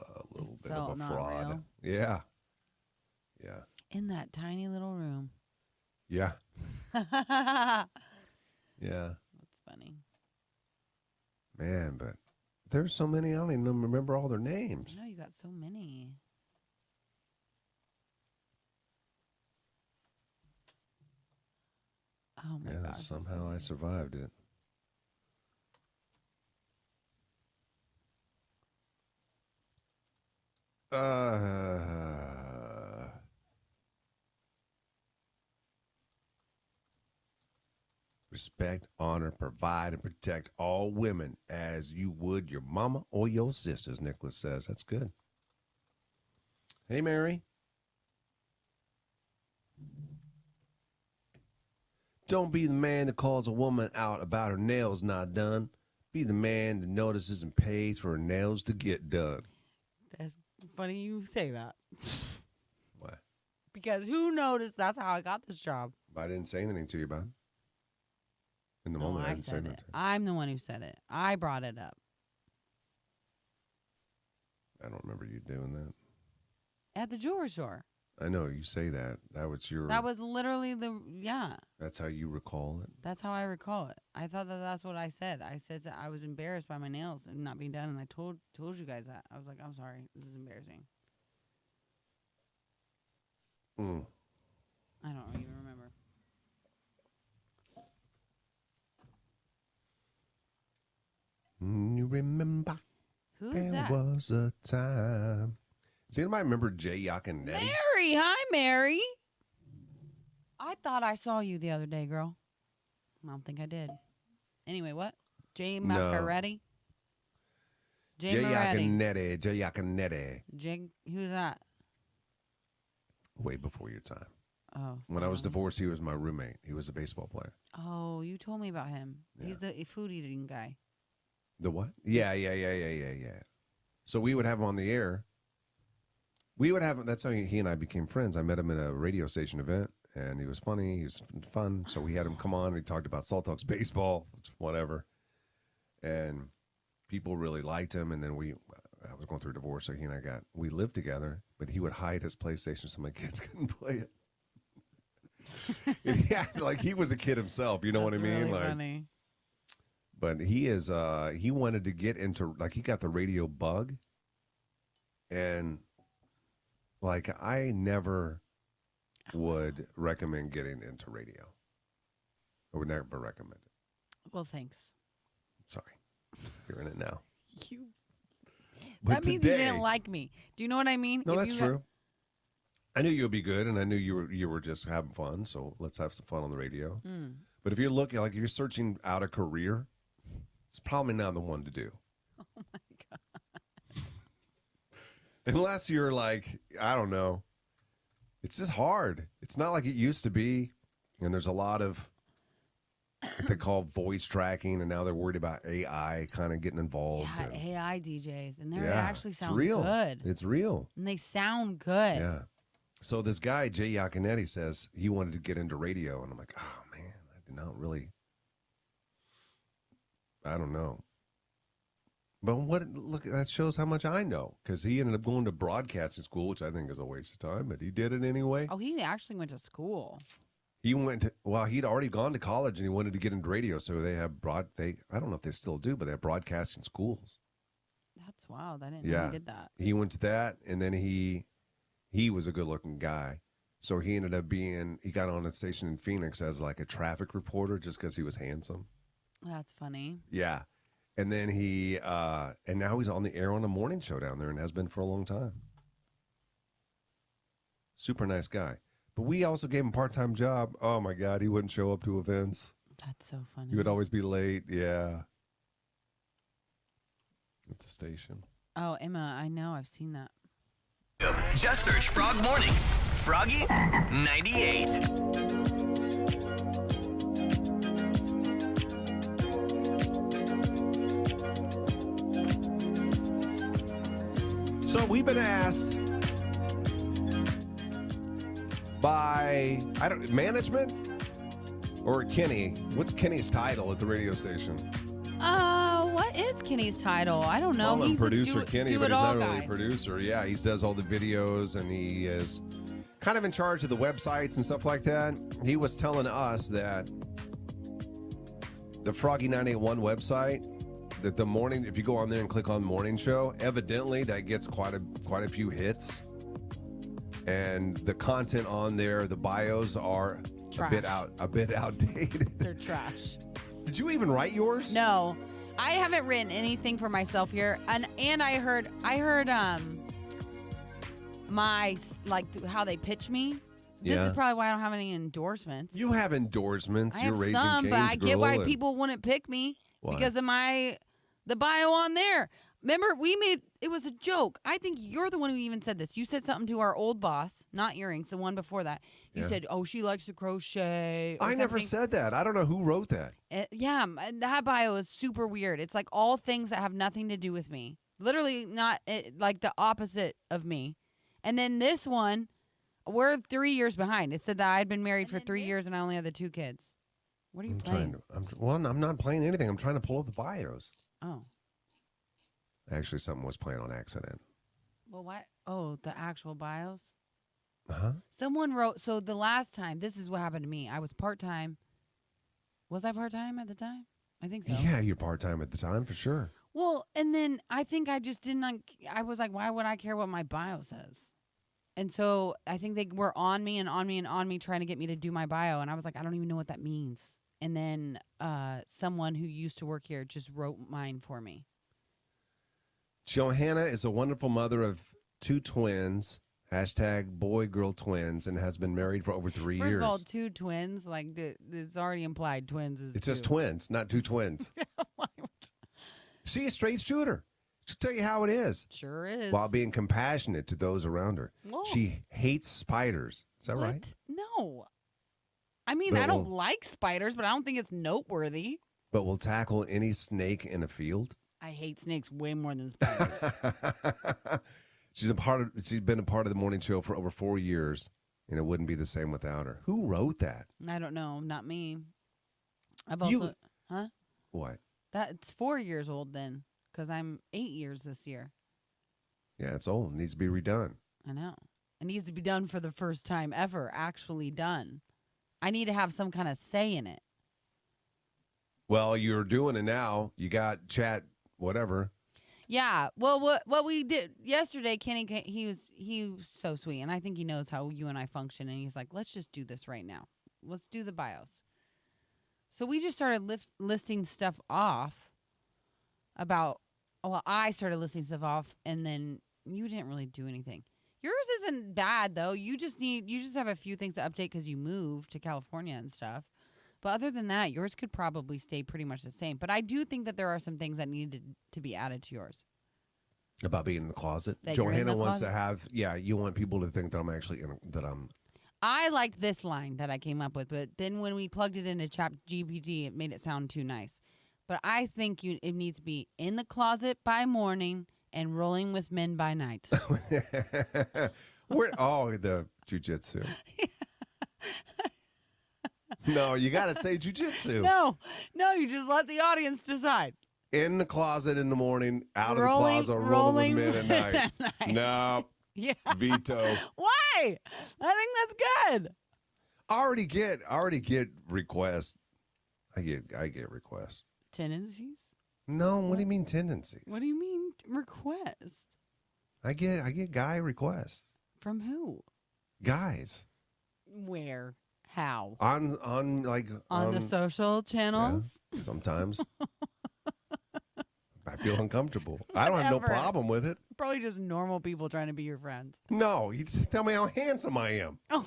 S1: a little bit of
S2: felt
S1: a
S2: not
S1: fraud.
S2: real.
S1: Yeah, yeah,
S2: In that tiny little room.
S1: yeah,
S2: That's
S1: yeah.
S2: funny.
S1: Man, but there's so many. I don't even remember all their
S2: I
S1: names.
S2: know you got so many. Oh my
S1: Yeah,
S2: gosh. there's so
S1: somehow I
S2: many.
S1: survived it. respect, honor, provide, and protect all women as you would your mama or your sisters, Nicholas says. That's good. Hey, Mary. Don't be the man that calls a woman out about her nails not done. Be the man that notices and pays for her nails to get done.
S2: That's funny you say that.
S1: Why?
S2: Because who noticed? That's how I got this job.
S1: But I didn't say anything to you about it. In the
S2: No,
S1: moment, I
S2: I
S1: didn't say
S2: said
S1: anything.
S2: it. I'm the one who said it. I brought it up.
S1: I don't remember you doing that.
S2: At the jewelry store.
S1: I know you say that. That was your.
S2: That was literally
S1: That's how you recall it.
S2: that's how I recall it. I thought that's what I said. I said that I was embarrassed by my nails and not being done, and I told you guys that. I was like, I'm sorry. This is embarrassing. I don't even remember.
S1: You remember
S2: Who's
S1: there
S2: that?
S1: was a time. Does anybody remember Jay Yakinetti?
S2: Mary. Hi, Mary. I thought I saw you the other day, girl. I don't think I did. Anyway, what? Jay
S1: No.
S2: Macaretti?
S1: Jay
S2: Moretti.
S1: Yakinetti. Jay Yakinetti.
S2: Who's that?
S1: Way before your time.
S2: Oh.
S1: When I was
S2: someone.
S1: divorced, he was my roommate. He was a baseball player.
S2: Oh, you told me about him. He's the food eating guy.
S1: The what? Yeah. So we would have him on the air. We would have him. That's how he and I became friends. I met him at a radio station event, and he was funny. He was fun. So we had him come on. We talked about Salt Talks baseball, whatever. And people really liked him. And then I was going through a divorce, so he and we lived together, but he would hide his PlayStation so my kids couldn't play it. Yeah, like he was a kid himself, you know what I mean?
S2: Really
S1: like,
S2: funny.
S1: but he wanted to get into, like, he got the radio bug, and like I never would recommend getting into radio. I would never recommend it.
S2: Well, thanks.
S1: Sorry, you're in it now.
S2: That means you didn't like me. Do you know what I mean?
S1: No,
S2: If
S1: that's
S2: you
S1: true. I knew you would be good, and I knew you were just having fun. So let's have some fun on the radio. But if you're looking, like, if you're searching out a career, it's probably not the one to do.
S2: Oh my God.
S1: Unless you're like, I don't know. It's just hard. It's not like it used to be. And there's a lot of what they call voice tracking, and now they're worried about AI kind of getting involved.
S2: Yeah,
S1: and,
S2: AI DJs, and they
S1: yeah,
S2: actually sound
S1: it's real.
S2: good.
S1: It's real.
S2: And they sound good.
S1: Yeah. So this guy, Jay Yakinetti, says he wanted to get into radio. And I'm like, oh, man, I did not really. I don't know. But look, that shows how much I know, because he ended up going to broadcasting school, which I think is a waste of time, but he did it anyway.
S2: Oh, he actually went to school.
S1: He he'd already gone to college and he wanted to get into radio. So they have I don't know if they still do, but they have broadcasting schools.
S2: That's wild. I didn't know he did that.
S1: He went to that, and then he was a good looking guy. So he ended up he got on a station in Phoenix as like a traffic reporter just because he was handsome.
S2: That's funny.
S1: Yeah. And then and now he's on the air on a morning show down there and has been for a long time. Super nice guy. But we also gave him a part-time job. Oh my God, he wouldn't show up to events.
S2: That's so funny.
S1: He would always be late. Yeah. At the station.
S2: Oh, Emma, I know. I've seen that.
S4: Just search Frog Mornings. Froggy 98.
S1: So we've been asked by management or Kenny. What's Kenny's title at the radio station?
S2: What is Kenny's title? I don't know.
S1: Call him
S2: He's
S1: producer
S2: a
S1: Kenny,
S2: do
S1: but
S2: it
S1: he's
S2: all
S1: not
S2: guy.
S1: really a producer. Yeah, he does all the videos, and he is kind of in charge of the websites and stuff like that. He was telling us that the Froggy 981 website, that the morning, if you go on there and click on morning show, evidently that gets quite a few hits. And the content on there, the bios are
S2: Trash.
S1: a bit outdated.
S2: They're trash.
S1: Did you even write yours?
S2: No, I haven't written anything for myself here, and I heard my like how they pitch me This
S1: Yeah.
S2: is probably why I don't have any endorsements.
S1: You have endorsements.
S2: I
S1: You're
S2: have
S1: raising
S2: some,
S1: Cane's
S2: but I get why
S1: girl and-
S2: people wouldn't pick me
S1: Why?
S2: because of the bio on there. Remember, it was a joke. I think you're the one who even said this. You said something to our old boss, not earrings, the one before that. You
S1: Yeah.
S2: said, "Oh, she likes to crochet." Or
S1: I never
S2: something.
S1: said that. I don't know who wrote that.
S2: Yeah, that bio is super weird. It's like all things that have nothing to do with me. Literally not like the opposite of me. And then this one, we're 3 years behind. It said that I'd been married for 3 years and I only had the 2 kids. What are you playing?
S1: I'm not playing anything. I'm trying to pull up the bios.
S2: Oh.
S1: Actually, something was playing on accident.
S2: Well, what? Oh, the actual bios?
S1: Uh-huh.
S2: Someone wrote, so the last time, this is what happened to me. I was part-time. Was I part-time at the time? I think so.
S1: Yeah, you're part-time at the time, for sure.
S2: Well, and then I think I just didn't, I was like, why would I care what my bio says? And so I think they were on me and on me and on me trying to get me to do my bio. And I was like, I don't even know what that means. And then someone who used to work here just wrote mine for me.
S1: Johanna is a wonderful mother of 2 twins, #boy-girl twins, and has been married for over 3
S2: First
S1: years.
S2: of all, 2 twins, like it's already implied twins is
S1: It's just
S2: 2.
S1: twins, not 2 twins. She a straight shooter. She'll tell you how it is.
S2: Sure is.
S1: While being compassionate to those around her.
S2: Whoa.
S1: She hates spiders. Is that right?
S2: What? No. I mean,
S1: But
S2: I don't
S1: we'll-
S2: like spiders, but I don't think it's noteworthy.
S1: But will tackle any snake in a field.
S2: I hate snakes way more than spiders.
S1: She's been a part of the morning show for over 4 years, and it wouldn't be the same without her. Who wrote that?
S2: I don't know. Not me. I've
S1: You-
S2: also, huh?
S1: What?
S2: That's 4 years old then, because I'm 8 years this year.
S1: Yeah, it's old. It needs to be redone.
S2: I know. It needs to be done for the first time ever, actually done. I need to have some kind of say in it.
S1: Well, you're doing it now. You got chat, whatever.
S2: Yeah. Well, what we did yesterday, Kenny, he was so sweet, and I think he knows how you and I function. And he's like, "Let's just do this right now. Let's do the bios." So we just started listing stuff off about. Well, I started listing stuff off, and then you didn't really do anything. Yours isn't bad though. You just have a few things to update because you moved to California and stuff. But other than that, yours could probably stay pretty much the same. But I do think that there are some things that needed to be added to yours.
S1: About being in the closet.
S2: That you're in
S1: Johanna
S2: the
S1: wants to
S2: closet?
S1: have, you want people to think that I'm actually
S2: I liked this line that I came up with, but then when we plugged it into Chat GPT, it made it sound too nice. But I think it needs to be in the closet by morning and rolling with men by night.
S1: the jujitsu. No, you got to say jujitsu.
S2: No, you just let the audience decide.
S1: In the closet in the morning, out
S2: Rolling-
S1: of the closet, rolling with
S2: rolling
S1: men at night.
S2: at night.
S1: No,
S2: Yeah.
S1: veto.
S2: Why? I think that's good.
S1: I already get requests. I get requests.
S2: Tendencies?
S1: No, what do you mean tendencies?
S2: What do you mean request?
S1: I get guy requests.
S2: From who?
S1: Guys.
S2: Where? How?
S1: On
S2: On the social channels?
S1: Yeah, sometimes. I feel uncomfortable. I don't have no
S2: Whatever.
S1: problem with it.
S2: Probably just normal people trying to be your friends.
S1: No, you just tell me how handsome I am.
S2: Oh.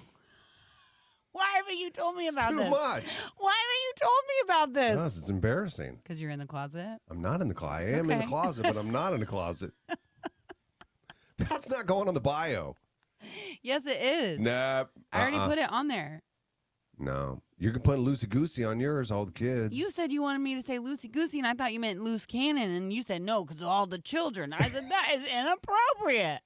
S2: Why haven't you told me
S1: It's
S2: about
S1: too
S2: this?
S1: much.
S2: Why haven't you told me about this?
S1: Yes, it's embarrassing.
S2: Because you're in the closet?
S1: I'm not in the closet. I
S2: It's
S1: am in the
S2: okay.
S1: closet, but I'm not in the closet. That's not going on the bio.
S2: Yes, it is.
S1: Nah.
S2: I already put it on there.
S1: No. You can put loosey goosey on yours, all the kids.
S2: You said you wanted me to say loosey goosey, and I thought you meant loose cannon, and you said no because of all the children. I said that is inappropriate.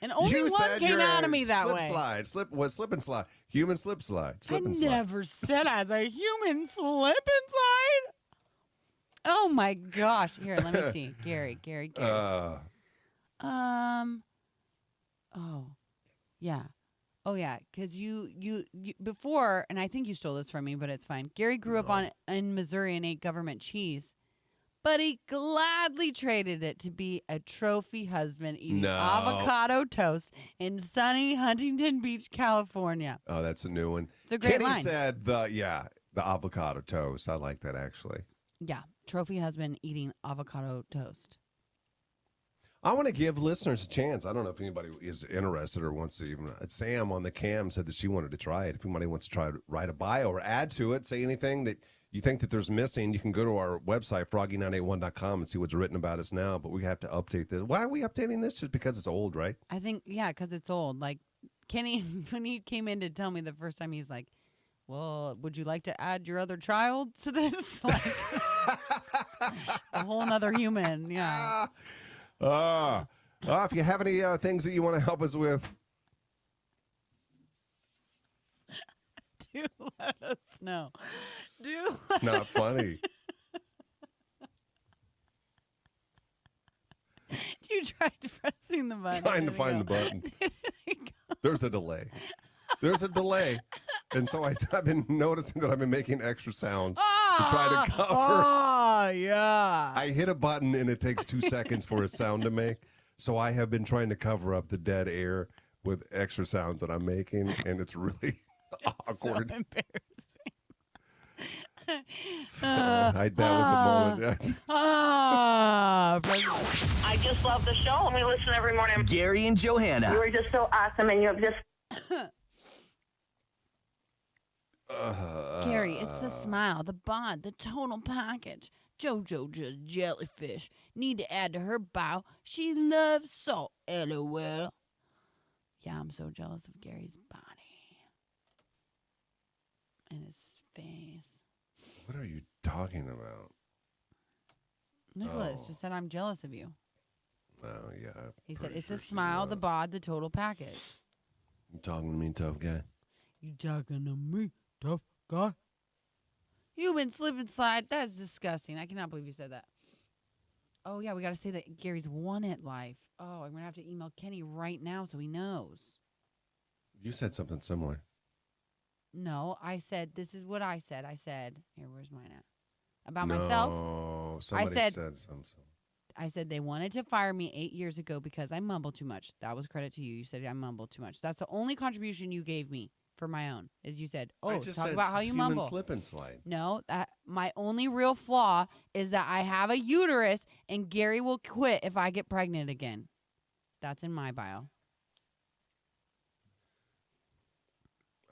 S2: And only
S1: You
S2: one
S1: said
S2: came
S1: you're
S2: out
S1: a
S2: of me that
S1: slip
S2: way.
S1: Slide. Slip and slide. Human slip slide.
S2: I
S1: Slip and slide.
S2: never said I was a human slip and slide. Oh my gosh! Here, let me see, Gary. Oh yeah, because you before, and I think you stole this from me, but it's fine. Gary grew up in Missouri and ate government cheese, but he gladly traded it to be a trophy husband eating avocado toast in sunny Huntington Beach, California.
S1: Oh, that's a new one.
S2: It's a great
S1: Kenny
S2: line.
S1: said the avocado toast. I like that actually.
S2: Yeah, trophy husband eating avocado toast.
S1: I want to give listeners a chance. I don't know if anybody is interested or wants to even. Sam on the cam said that she wanted to try it. If anybody wants to try to write a bio or add to it, say anything that you think that there's missing, you can go to our website, froggy981.com, and see what's written about us now. But we have to update this. Why are we updating this? Just because it's old, right?
S2: I think, yeah, because it's old. Like, Kenny, when he came in to tell me the first time, he's like, well, would you like to add your other child to this? Like, a whole nother human. Yeah.
S1: If you have any things that you want to help us with,
S2: Do let us know.
S1: it's not funny.
S2: You tried pressing the button.
S1: Trying to find the button. There's a delay. And so I've been noticing that I've been making extra sounds to try to cover.
S2: Oh, yeah.
S1: I hit a button and it takes 2 seconds for a sound to make. So I have been trying to cover up the dead air with extra sounds that I'm making, and it's really awkward.
S2: So embarrassing.
S1: That was a moment.
S6: I just love the show, and we listen every morning.
S4: Gary and Johanna.
S6: You are just so awesome, and you have just.
S2: Gary, it's the smile, the bond, the total package. JoJo just jellyfish. Need to add to her bio. She loves salt. LOL. Yeah, I'm so jealous of Gary's body. And his face.
S1: What are you talking about?
S2: Nicholas
S1: Oh.
S2: just said, I'm jealous of you.
S1: Oh, yeah.
S2: He said, it's the smile, the bod, the total package.
S1: You talking to me, tough guy?
S2: You talking to me, tough guy? You've been slipping slide. That's disgusting. I cannot believe you said that. Oh, yeah, we got to say that Gary's won at life. Oh, I'm going to have to email Kenny right now so he knows.
S1: You said something similar.
S2: No, I said, this is what I said. I said, here, where's mine at? About myself.
S1: No, somebody
S2: said-
S1: said something.
S2: I said they wanted to fire me 8 years ago because I mumbled too much. That was credit to you. You said I mumbled too much. That's the only contribution you gave me for my own, is you said,
S1: I
S2: oh,
S1: just
S2: talk
S1: said
S2: about how you
S1: human
S2: mumble.
S1: slip and slide.
S2: No, that my only real flaw is that I have a uterus and Gary will quit if I get pregnant again. That's in my bio.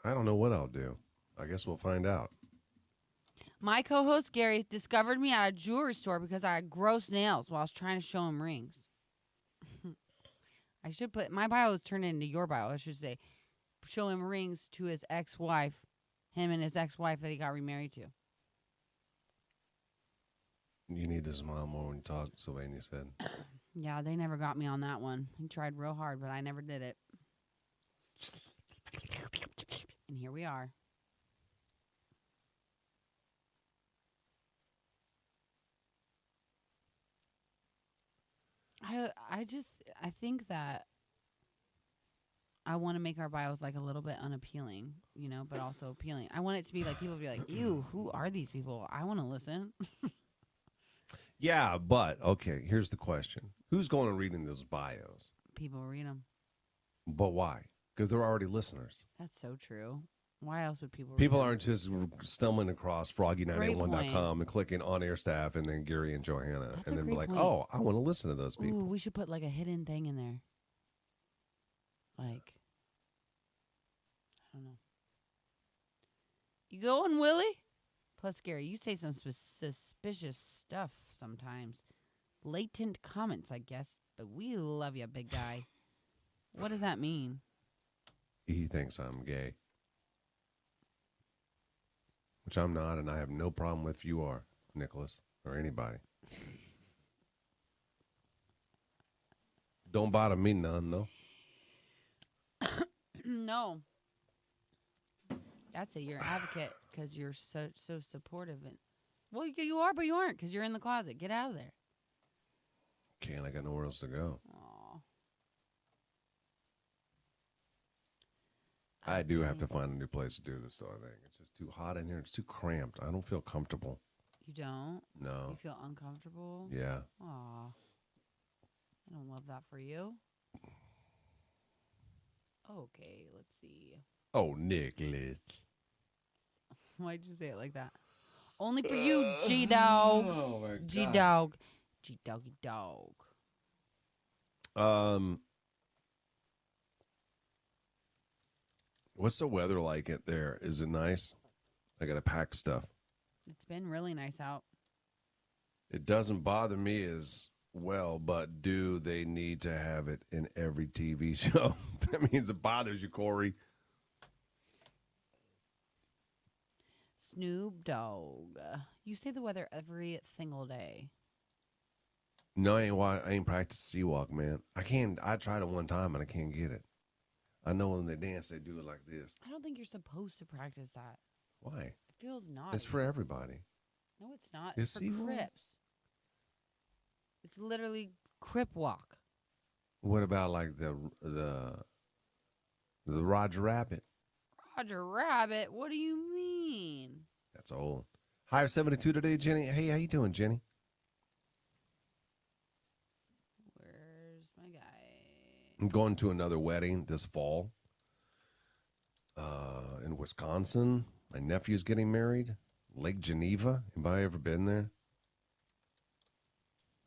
S1: I don't know what I'll do. I guess we'll find out.
S2: My co-host Gary discovered me at a jewelry store because I had gross nails while I was trying to show him rings. I should put my bio is turned into your bio. I should say, show him rings to his ex-wife, him and his ex-wife that he got remarried to.
S1: You need to smile more when you talk, Sylvania said.
S2: Yeah, they never got me on that one. He tried real hard, but I never did it. And here we are. I think that I want to make our bios like a little bit unappealing, you know, but also appealing. I want it to be like people be like, ew, who are these people? I want to listen.
S1: Yeah, but, okay, here's the question. Who's going and reading those bios?
S2: People read them.
S1: But why? Because they're already listeners.
S2: That's so true. Why else would people read
S1: People
S2: them?
S1: aren't just stumbling across froggy981.com and clicking on air staff and then Gary and Johanna
S2: That's
S1: and
S2: a
S1: then be
S2: great
S1: like,
S2: point.
S1: oh, I want to listen to those people.
S2: Ooh, we should put like a hidden thing in there. Like, I don't know. You going, Willie? Plus, Gary, you say some suspicious stuff sometimes. Latent comments, I guess. But we love you, big guy. What does that mean?
S1: He thinks I'm gay. Which I'm not, and I have no problem if you are, Nicholas, or anybody. Don't bother me none, no.
S2: No. That's it. You're an advocate because you're so supportive. And well, you are, but you aren't because you're in the closet. Get out of there.
S1: Can't, I got nowhere else to go.
S2: Aw.
S1: I do have to find a new place to do this, though, I think. It's just too hot in here. It's too cramped. I don't feel comfortable.
S2: You don't? You
S1: No.
S2: feel uncomfortable?
S1: Yeah.
S2: Aw. I don't love that for you. Okay, let's see.
S1: Oh, Nicholas.
S2: Why'd you say it like that? Only for you, G-Dog.
S1: Oh, my God.
S2: G-Dog. G-Doggy Dog.
S1: What's the weather like it there? Is it nice? I gotta pack stuff.
S2: It's been really nice out.
S1: It doesn't bother me as well, but do they need to have it in every TV show? That means it bothers you, Corey.
S2: Snoop Dogg. You say the weather every single day.
S1: No, I ain't practiced C-walk, man. I tried it one time and I can't get it. I know when they dance, they do it like this.
S2: I don't think you're supposed to practice that.
S1: Why?
S2: It feels naughty.
S1: It's for everybody.
S2: No, it's not.
S1: Is
S2: It's for
S1: C-walk?
S2: Crips. It's literally Crip walk.
S1: What about like the Roger Rabbit?
S2: Roger Rabbit? What do you mean?
S1: That's old. High of 72 today, Jenny. Hey, how you doing, Jenny?
S2: Where's my guy?
S1: I'm going to another wedding this fall in Wisconsin. My nephew's getting married. Lake Geneva. Anybody ever been there?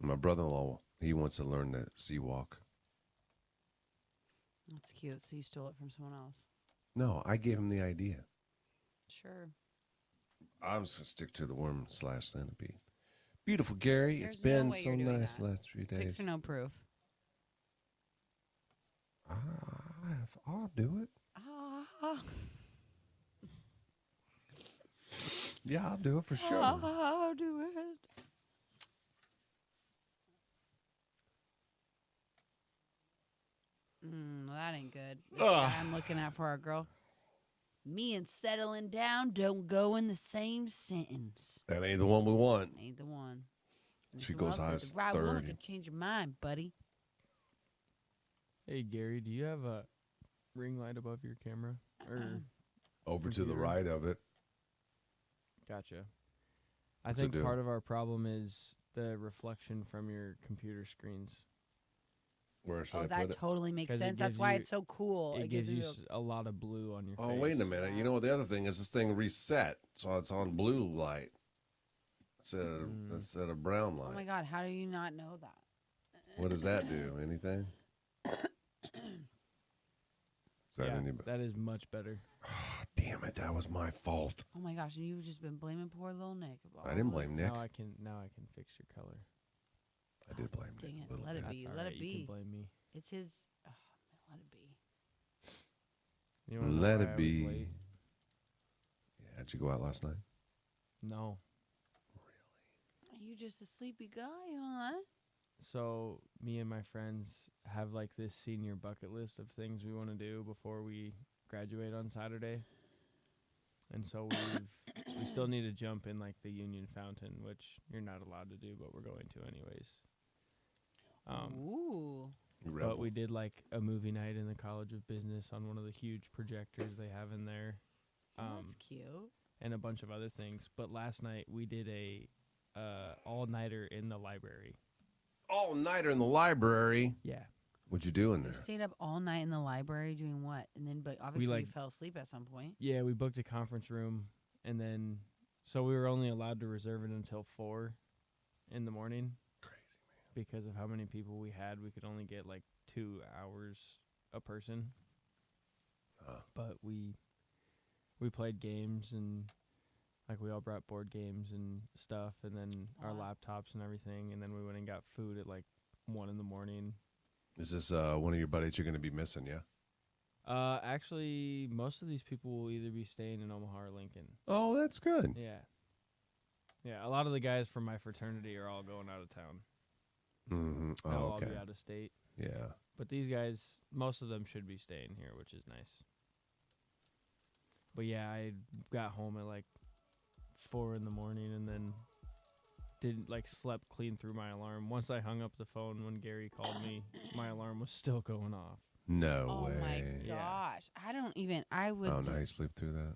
S1: My brother-in-law, he wants to learn the sea walk.
S2: That's cute. So you stole it from someone else.
S1: No, I gave him the idea.
S2: Sure.
S1: I'm just going to stick to the worm/centipede. Beautiful, Gary.
S2: There's
S1: It's been
S2: no way
S1: so
S2: you're doing
S1: nice
S2: that.
S1: the last 3 days.
S2: Picture no proof.
S1: I'll do it.
S2: Ah,
S1: Yeah, I'll do it for sure.
S2: I'll do it. That ain't good. This guy I'm looking at for our girl. Me and settling down don't go in the same sentence.
S1: That ain't the one we want.
S2: Ain't the one. And
S1: She
S2: someone
S1: goes
S2: else
S1: high
S2: said,
S1: as
S2: the right one
S1: 30.
S2: could change your mind, buddy.
S5: Hey, Gary, do you have a ring light above your camera? Or
S1: Over to the
S5: Computer.
S1: right of it.
S5: Gotcha. I
S1: What's it
S5: think
S1: do?
S5: part of our problem is the reflection from your computer screens.
S1: Where should
S2: Oh,
S1: I
S2: that
S1: put it?
S2: totally makes
S5: 'Cause it
S2: sense. That's
S5: gives
S2: why
S5: you-
S2: it's so cool.
S5: It gives you
S2: a-
S5: a lot of blue on your
S1: Oh,
S5: face.
S1: wait a minute. You know what the other thing is? This thing reset, so it's on blue light instead of brown
S2: Oh
S1: light.
S2: my God, how do you not know that?
S1: What does that do? Anything? Is that
S5: Yeah,
S1: any?
S5: that is much better.
S1: Damn it! That was my fault.
S2: Oh my gosh, and you've just been blaming poor little Nick.
S1: I didn't blame Nick.
S5: Now I can fix your color.
S1: I did blame Nick
S2: Dang
S1: a
S2: it,
S1: little
S2: let it
S1: bit.
S2: be.
S5: That's
S2: Let
S5: all
S2: it
S5: right, You
S2: be.
S5: can blame me.
S2: It's his. Oh, let it be.
S5: You wanna know
S1: Let
S5: why
S1: it
S5: I was
S1: be.
S5: late?
S1: Yeah, did you go out last night?
S5: No.
S2: Are you just a sleepy guy, huh?
S5: So me and my friends have like this senior bucket list of things we want to do before we graduate on Saturday. And so we still need to jump in like the Union Fountain, which you're not allowed to do, but we're going to anyways.
S2: Ooh.
S5: But we did like a movie night in the College of Business on one of the huge projectors they have in there.
S2: That's cute.
S5: And a bunch of other things. But last night we did a all-nighter in the library.
S1: all nighter in the library.
S5: Yeah.
S1: What'd you do in
S2: You
S1: there?
S2: stayed up all night in the library doing what? And then, but obviously you
S5: like-
S2: fell asleep at some point.
S5: Yeah, we booked a conference room, and then so we were only allowed to reserve it until 4 in the morning.
S1: Crazy, man.
S5: Because of how many people we had, we could only get like 2 hours a person. But we played games, and like we all brought board games and stuff, and then our
S2: Wow.
S5: laptops and everything, and then we went and got food at like 1 in the morning.
S1: Is this one of your buddies you're going to be missing? Yeah.
S5: Actually, most of these people will either be staying in Omaha or Lincoln.
S1: Oh, that's good.
S5: Yeah. Yeah, a lot of the guys from my fraternity are all going out of town.
S1: Mm-hmm. Oh,
S5: They'll all
S1: okay.
S5: be out of state.
S1: Yeah.
S5: But these guys, most of them should be staying here, which is nice. But yeah, I got home at like 4 in the morning and then didn't slept clean through my alarm. Once I hung up the phone when Gary called me, my alarm was still going off.
S1: No
S2: Oh
S1: way.
S2: my
S5: Yeah.
S2: gosh. I don't even, I would
S1: Oh,
S2: just,
S1: no, you sleep through that.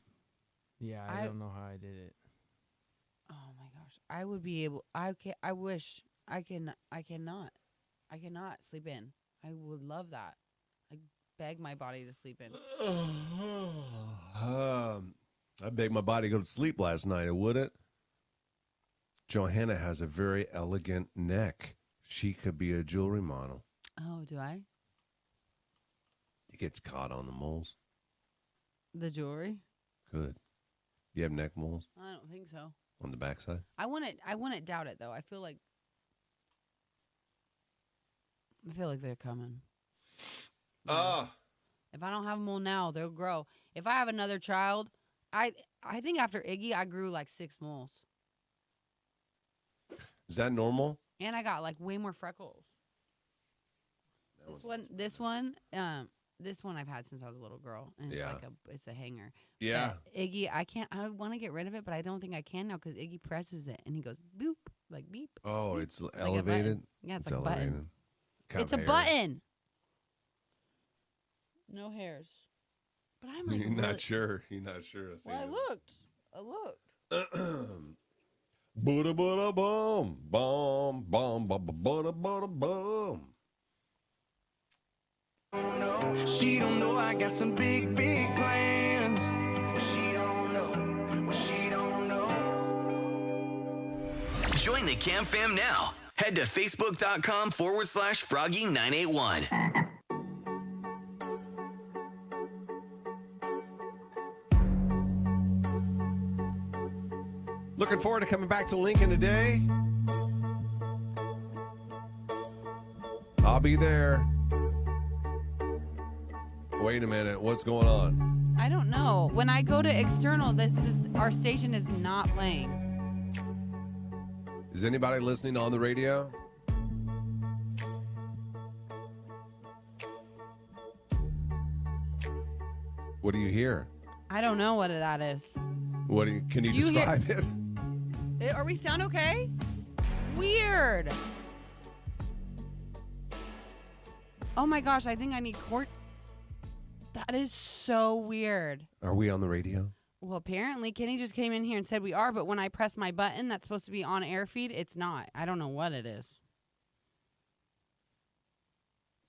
S5: Yeah, I don't know how I did it.
S2: oh my gosh. I would be able, I wish I cannot sleep in. I would love that. I beg my body to sleep in.
S1: I begged my body to go to sleep last night, would it? Johanna has a very elegant neck. She could be a jewelry model.
S2: Oh, do I?
S1: It gets caught on the moles.
S2: The jewelry?
S1: Good. You have neck moles
S2: I don't think so.
S1: on the backside?
S2: I wouldn't doubt it though. I feel like they're coming. If I don't have a mole now, they'll grow. If I have another child, I think after Iggy, I grew like 6 moles.
S1: Is that normal?
S2: And I got like way more freckles. This one I've had since I was a little girl, and it's like it's a hanger.
S1: Yeah.
S2: But Iggy, I want to get rid of it, but I don't think I can now because Iggy presses it and he goes boop, like beep.
S1: Oh,
S2: beep,
S1: it's
S2: like a
S1: elevated?
S2: button. Yeah, it's like a
S1: elevated.
S2: button.
S1: Kind
S2: It's
S1: of
S2: a
S1: hair.
S2: button. No hairs. But I'm like,
S1: You're not sure. You're not sure.
S2: Well, I looked.
S1: Bada bada boom, boom, boom, bada bada boom.
S9: She don't know I got some big, big plans. She don't know. She don't know.
S4: Join the Cam Fam now. Head to facebook.com/Froggy981.
S1: Looking forward to coming back to Lincoln today. I'll be there. Wait a minute. What's going on?
S2: I don't know. When I go to external, our station is not playing.
S1: Is anybody listening on the radio? What do you hear?
S2: I don't know what that is.
S1: Can you
S2: You hear-
S1: describe it?
S2: Are we sound okay? Weird. Oh my gosh, I think I need court. That is so weird.
S1: Are we on the radio?
S2: Well, apparently Kenny just came in here and said we are, but when I press my button that's supposed to be on air feed, it's not. I don't know what it is.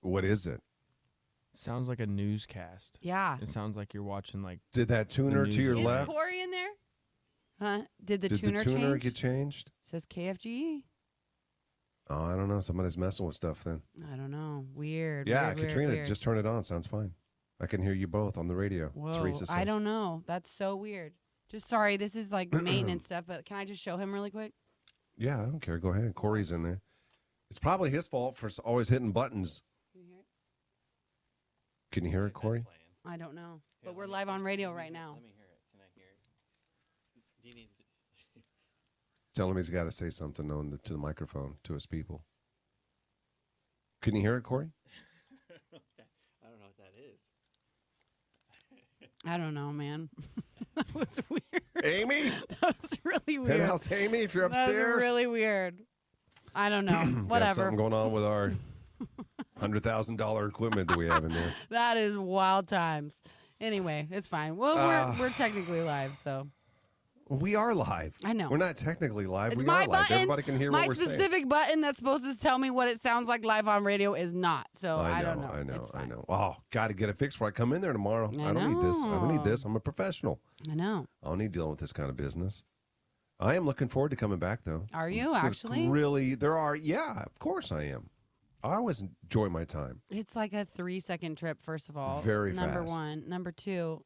S1: What is it?
S5: Sounds like a newscast.
S2: Yeah.
S5: It sounds like you're watching like.
S1: Did that tuner
S5: news
S1: to your
S5: is
S2: Is
S1: left?
S2: Corey in there? Huh? Did the
S1: Did
S2: tuner
S1: the tuner
S2: change?
S1: get changed?
S2: Says KFGE.
S1: Oh, I don't know. Somebody's messing with stuff then.
S2: I don't know. Weird.
S1: Yeah,
S2: weird,
S1: Katrina,
S2: weird.
S1: just turn it on. Sounds fine. I can hear you both on the radio.
S2: Whoa,
S1: Teresa says.
S2: I don't know. That's so weird. Just sorry, this is like maintenance stuff, but can I just show him really quick?
S1: Yeah, I don't care. Go ahead. Corey's in there. It's probably his fault for always hitting buttons.
S2: Can you hear it?
S1: Can you hear it, Corey?
S2: I don't know. But we're live on radio right now.
S10: Let me hear it. Can I hear it? Do you need to...
S1: Tell him he's got to say something to the microphone, to his people. Can you hear it, Corey?
S10: I don't know what that is.
S2: I don't know, man. That was weird.
S1: Amy?
S2: That was really weird.
S1: Penthouse Amy, if you're
S2: That was
S1: upstairs.
S2: really weird. I don't know.
S1: We have
S2: Whatever.
S1: something going on with our $100,000 equipment that we have in there.
S2: That is wild times. Anyway, it's fine. Well, we're technically live, so.
S1: We are live.
S2: I know.
S1: We're not technically live.
S2: It's
S1: We
S2: my
S1: are live.
S2: buttons.
S1: Everybody can hear
S2: My
S1: what we're saying.
S2: specific button that's supposed to tell me what it sounds like live on radio is not. So I don't know.
S1: I know.
S2: It's
S1: I
S2: fine.
S1: know. Oh, got to get it fixed before I come in there tomorrow. I don't need this. I don't need this. I'm a professional.
S2: I know.
S1: I don't need dealing with this kind of business. I am looking forward to coming back, though.
S2: Are you
S1: It's gonna
S2: actually?
S1: Really, there are. Yeah, of course I am. I always enjoy my time.
S2: It's like a 3-second trip, first of all.
S1: Very
S2: Number
S1: fast.
S2: one. Number two,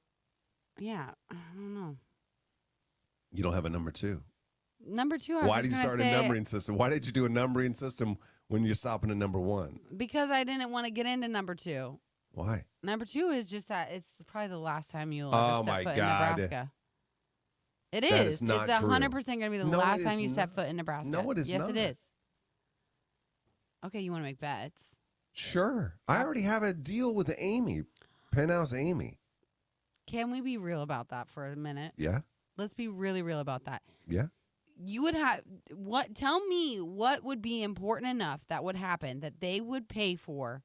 S2: yeah, I don't know.
S1: You don't have a number 2.
S2: Number two, I
S1: Why
S2: was
S1: did you
S2: just
S1: start
S2: gonna
S1: a
S2: say,
S1: numbering system? Why did you do a numbering system when you're stopping at number 1?
S2: Because I didn't want to get into number 2.
S1: Why?
S2: Number 2 is just that it's probably the last time you'll
S1: Oh,
S2: ever step
S1: my
S2: foot
S1: God.
S2: in Nebraska. It
S1: That
S2: is.
S1: is not
S2: It's
S1: true.
S2: 100% going to be the
S1: No,
S2: last
S1: it
S2: time
S1: is
S2: you step
S1: not.
S2: foot in Nebraska.
S1: No, it is
S2: yes,
S1: not.
S2: it is. Okay, you want to make bets?
S1: Sure. I already have a deal with Amy, Penthouse Amy.
S2: Can we be real about that for a minute?
S1: Yeah?
S2: Let's be really real about that.
S1: Yeah?
S2: You would have what? Tell me what would be important enough that would happen that they would pay for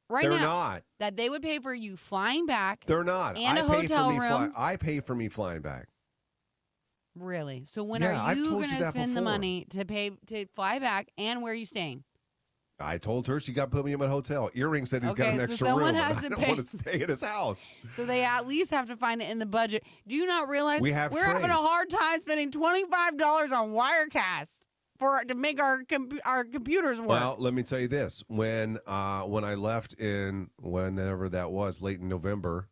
S2: right
S1: They're
S2: now.
S1: not.
S2: That they would pay for you flying back.
S1: They're not.
S2: And
S1: I
S2: a
S1: pay
S2: hotel
S1: for me
S2: room.
S1: I pay for me flying back.
S2: Really? So when
S1: Yeah,
S2: are
S1: I've
S2: you
S1: told
S2: going
S1: you
S2: to
S1: that
S2: spend the
S1: before.
S2: money to pay to fly back? And where are you staying?
S1: I told her she got to put me in a hotel. Earring said he's got
S2: Okay,
S1: an
S2: so
S1: extra
S2: someone
S1: room.
S2: has
S1: and I
S2: to
S1: don't
S2: pay.
S1: want to stay at his house.
S2: So they at least have to find it in the budget. Do you not realize
S1: We have
S2: we're having
S1: trade.
S2: a hard time spending $25 on Wirecast to make our computers work.
S1: Well, let me tell you this: when I left in whenever that was, late in November,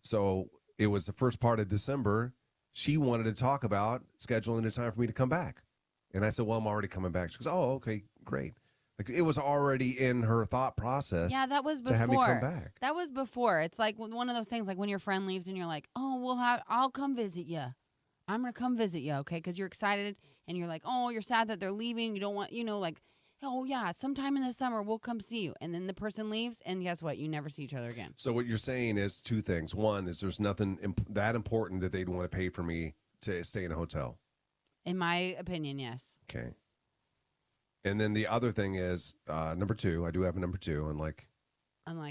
S1: so it was the first part of December. She wanted to talk about scheduling a time for me to come back, and I said, "Well, I'm already coming back." She goes, "Oh, okay, great." Like it was already in her thought process.
S2: Yeah, that was before.
S1: To have me come back.
S2: That was before. It's like one of those things, like when your friend leaves and you're like, "Oh, I'll come visit you. I'm gonna come visit you, okay?" Because you're excited and you're like, "Oh, you're sad that they're leaving. You don't want, like, oh yeah, sometime in the summer we'll come see you." And then the person leaves, and guess what? You never see each other again.
S1: So what you're saying is two things. One is there's nothing that important that they'd want to pay for me to stay in a hotel.
S2: In my opinion, yes.
S1: Okay. And then the other thing is number two. I do have a number two,
S2: Unlike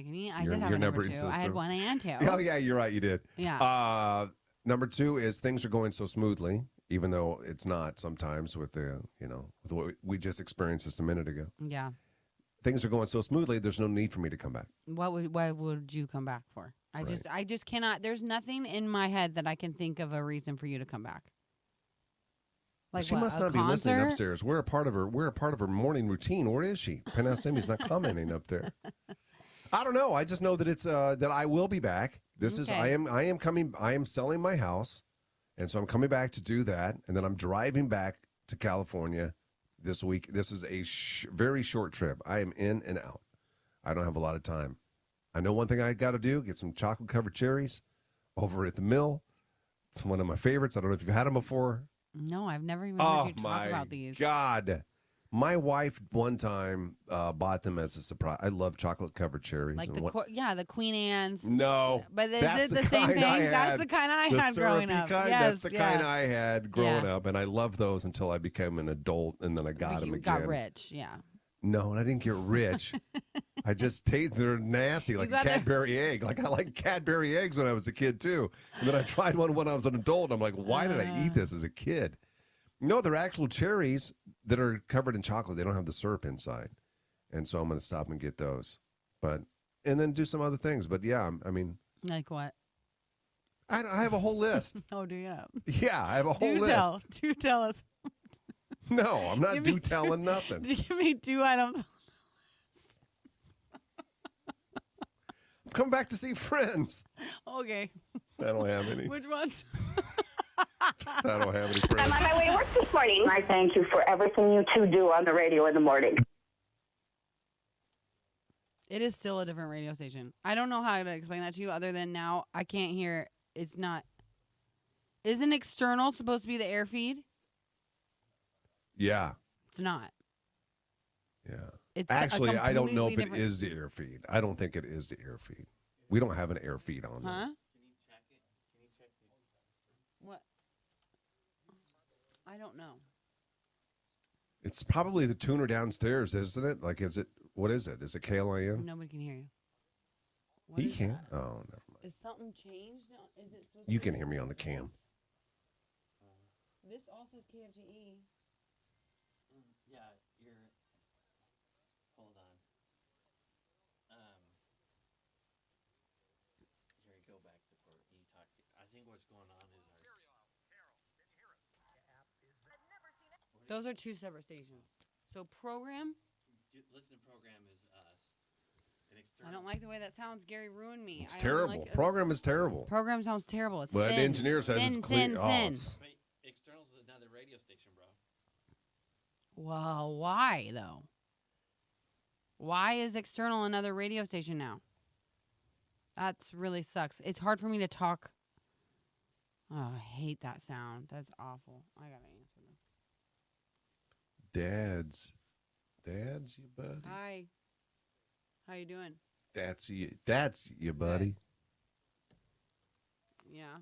S2: me, I
S1: Your-
S2: did have
S1: your
S2: a number
S1: number
S2: two. I had
S1: system.
S2: one and two.
S1: Oh yeah, you're right. You did.
S2: Yeah.
S1: Number two is things are going so smoothly, even though it's not sometimes with the with what we just experienced just a minute ago.
S2: Yeah.
S1: Things are going so smoothly. There's no need for me to come back.
S2: Why would you come back for? I
S1: Right.
S2: just cannot. There's nothing in my head that I can think of a reason for you to come back. Like
S1: she
S2: what,
S1: must
S2: a
S1: not be listening
S2: concert?
S1: upstairs. We're a part of her morning routine. Where is she? Penthouse Sammy's not commenting up there. I don't know. I just know that it's that I will be back. This is I am coming. I am selling my house, and so I'm coming back to do that, and then I'm driving back to California this week. This is a very short trip. I am in and out. I don't have a lot of time. I know one thing I got to do: get some chocolate covered cherries over at the mill. It's one of my favorites. I don't know if you've had them before.
S2: No, I've never even heard you talk about these.
S1: God. My wife one time bought them as a surprise. I love chocolate covered cherries.
S2: Like
S1: and
S2: the Queen Anne's.
S1: No.
S2: But is
S1: that's
S2: it the same
S1: kind
S2: thing?
S1: I
S2: That's
S1: had.
S2: the kind I
S1: The
S2: had growing
S1: syrupy
S2: up.
S1: kind,
S2: Yes,
S1: that's the kind
S2: yeah.
S1: I had growing up, and I loved those until I became an adult, and then I got them
S2: You
S1: again.
S2: got rich, yeah.
S1: No, and I didn't get rich. I just taste they're nasty, like a Cadbury egg. Like I like Cadbury eggs when I was a kid too. And then I tried one when I was an adult. And I'm like, why did I eat this as a kid? No, they're actual cherries that are covered in chocolate. They don't have the syrup inside. And so I'm going to stop and get those. And then do some other things. But yeah, I mean.
S2: Like what?
S1: I have a whole list.
S2: Oh, do you?
S1: Yeah, I have a whole list.
S2: Do tell us.
S1: No, I'm not telling nothing.
S2: Give me 2 items.
S1: I'm coming back to see friends.
S2: Okay.
S1: I don't have any.
S2: Which ones?
S1: I don't have any friends.
S6: I'm on my way to work this morning. I thank you for everything you two do on the radio in the morning.
S2: It is still a different radio station. I don't know how to explain that to you other than now I can't hear. It's not. Isn't external supposed to be the air feed?
S1: Yeah.
S2: It's not.
S1: Yeah.
S2: It's
S1: actually, I don't know if it
S2: different...
S1: is the air feed. I don't think it is the air feed. We don't have an air feed on there.
S2: Huh? What? I don't know.
S1: It's probably the tuner downstairs, isn't it? Like, what is it? Is it KLIN?
S2: Nobody can hear you.
S1: He can't. Oh, never mind.
S2: Is something changed? Is it?
S1: You can hear me on the cam.
S2: This all says KFGE.
S10: Yeah, you're. Hold on. Here, go back to where you talked. I think what's going on is
S2: Those are 2 separate stations. So program.
S10: listen. Program is us.
S2: I don't like the way that sounds. Gary ruined me.
S1: It's
S2: I don't
S1: terrible.
S2: like-
S1: Program is terrible.
S2: Program sounds terrible. It's
S1: But
S2: thin.
S1: the engineer says
S2: thin,
S1: it's clear.
S2: Thin,
S1: Oh,
S2: thin.
S10: Wait, external's another radio station, bro.
S2: Well, why though? Why is external another radio station now? That's really sucks. It's hard for me to talk. Oh, I hate that sound. That's awful. I gotta answer this.
S1: Dad's you buddy.
S2: Hi. How you doing?
S1: That's you buddy.
S2: Yeah.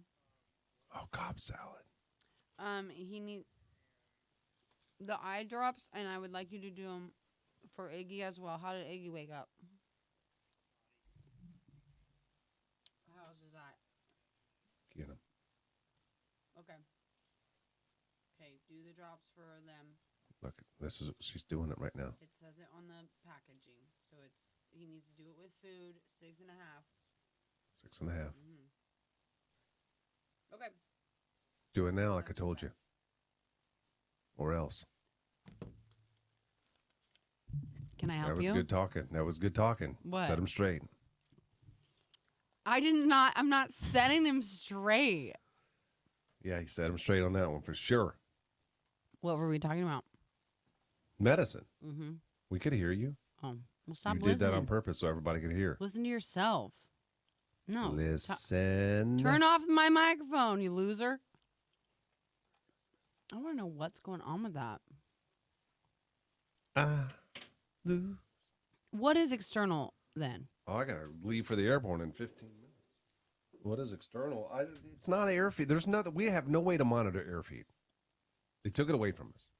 S1: Oh, Cobb salad.
S2: He need the eye drops, and I would like you to do them for Iggy as well. How did Iggy wake up? How's his eye?
S1: Get him.
S2: Okay. Okay, do the drops for them.
S1: Look, she's doing it right now.
S2: It says it on the packaging, so he needs to do it with food. 6.5.
S1: 6.5.
S2: Mm-hmm. Okay.
S1: Do it now, like I told you. or else.
S2: Can I help
S1: That was
S2: you?
S1: good talking. That was good talking.
S2: What?
S1: Set him straight.
S2: I'm not setting him straight.
S1: Yeah, he set him straight on that one for sure.
S2: What were we talking about?
S1: Medicine.
S2: Mm-hmm.
S1: We could hear you.
S2: Oh, well, stop
S1: You
S2: listening.
S1: did that on purpose so everybody could hear.
S2: Listen to yourself. No.
S1: Listen.
S2: Turn off my microphone, you loser. I want to know what's going on with that.
S1: Lou.
S2: What is external then?
S1: Oh, I gotta leave for the airport in 15 minutes. What is external? It's not air feed. There's nothing. We have no way to monitor air feed. They took it away from us.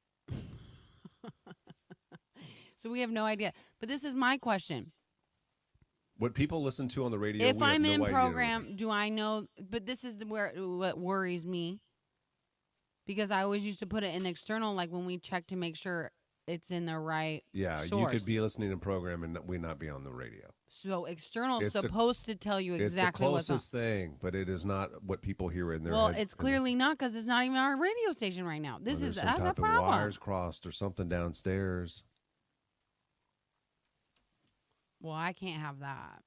S2: So we have no idea. But this is my question.
S1: What people listen to on the radio.
S2: If
S1: we have
S2: I'm
S1: no
S2: in
S1: idea.
S2: program, do I know? But this is what worries me. Because I always used to put it in external, like when we check to make sure it's in the right
S1: Yeah,
S2: source.
S1: you could be listening to program and we not be on the radio.
S2: So external is
S1: It's the-
S2: supposed to tell you exactly
S1: it's
S2: what's
S1: the
S2: on.
S1: closest thing, but it is not what people hear in their
S2: Well,
S1: head.
S2: it's clearly not because it's not even our radio station right now. This
S1: There's
S2: is
S1: some
S2: that's a
S1: type of
S2: problem.
S1: wires crossed or something downstairs.
S2: Well, I can't have that.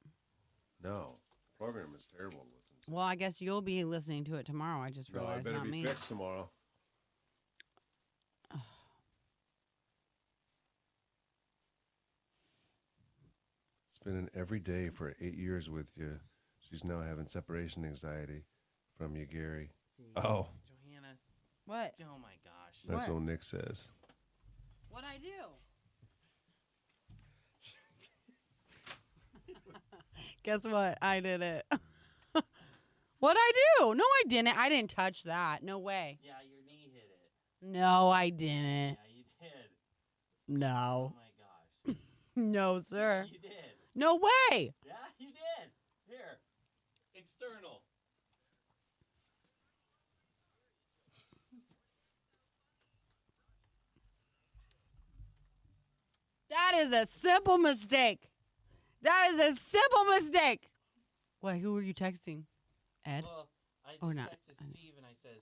S1: No, the program is terrible to listen to.
S2: Well, I guess you'll be listening to it tomorrow. I just
S1: No, I
S2: realized,
S1: better
S2: not
S1: be
S2: me.
S1: fixed tomorrow. Spending every day for 8 years with you. She's now having separation anxiety from you, Gary. Oh,
S10: Johanna.
S2: What?
S10: Oh my gosh.
S1: that's
S2: What?
S1: what Nick says.
S2: What'd I do? Guess what? I did it. What'd I do? No, I didn't. I didn't touch that. No way.
S10: Yeah, your knee hit it.
S2: No, I didn't.
S10: Yeah, you did.
S2: No.
S10: Oh my gosh.
S2: No, sir.
S10: You did.
S2: No way.
S10: Yeah, you did. Here. External.
S2: That is a simple mistake. That is a simple mistake. Wait, who were you texting? Ed?
S10: Well, I just
S2: Or not?
S10: texted Steve and I says,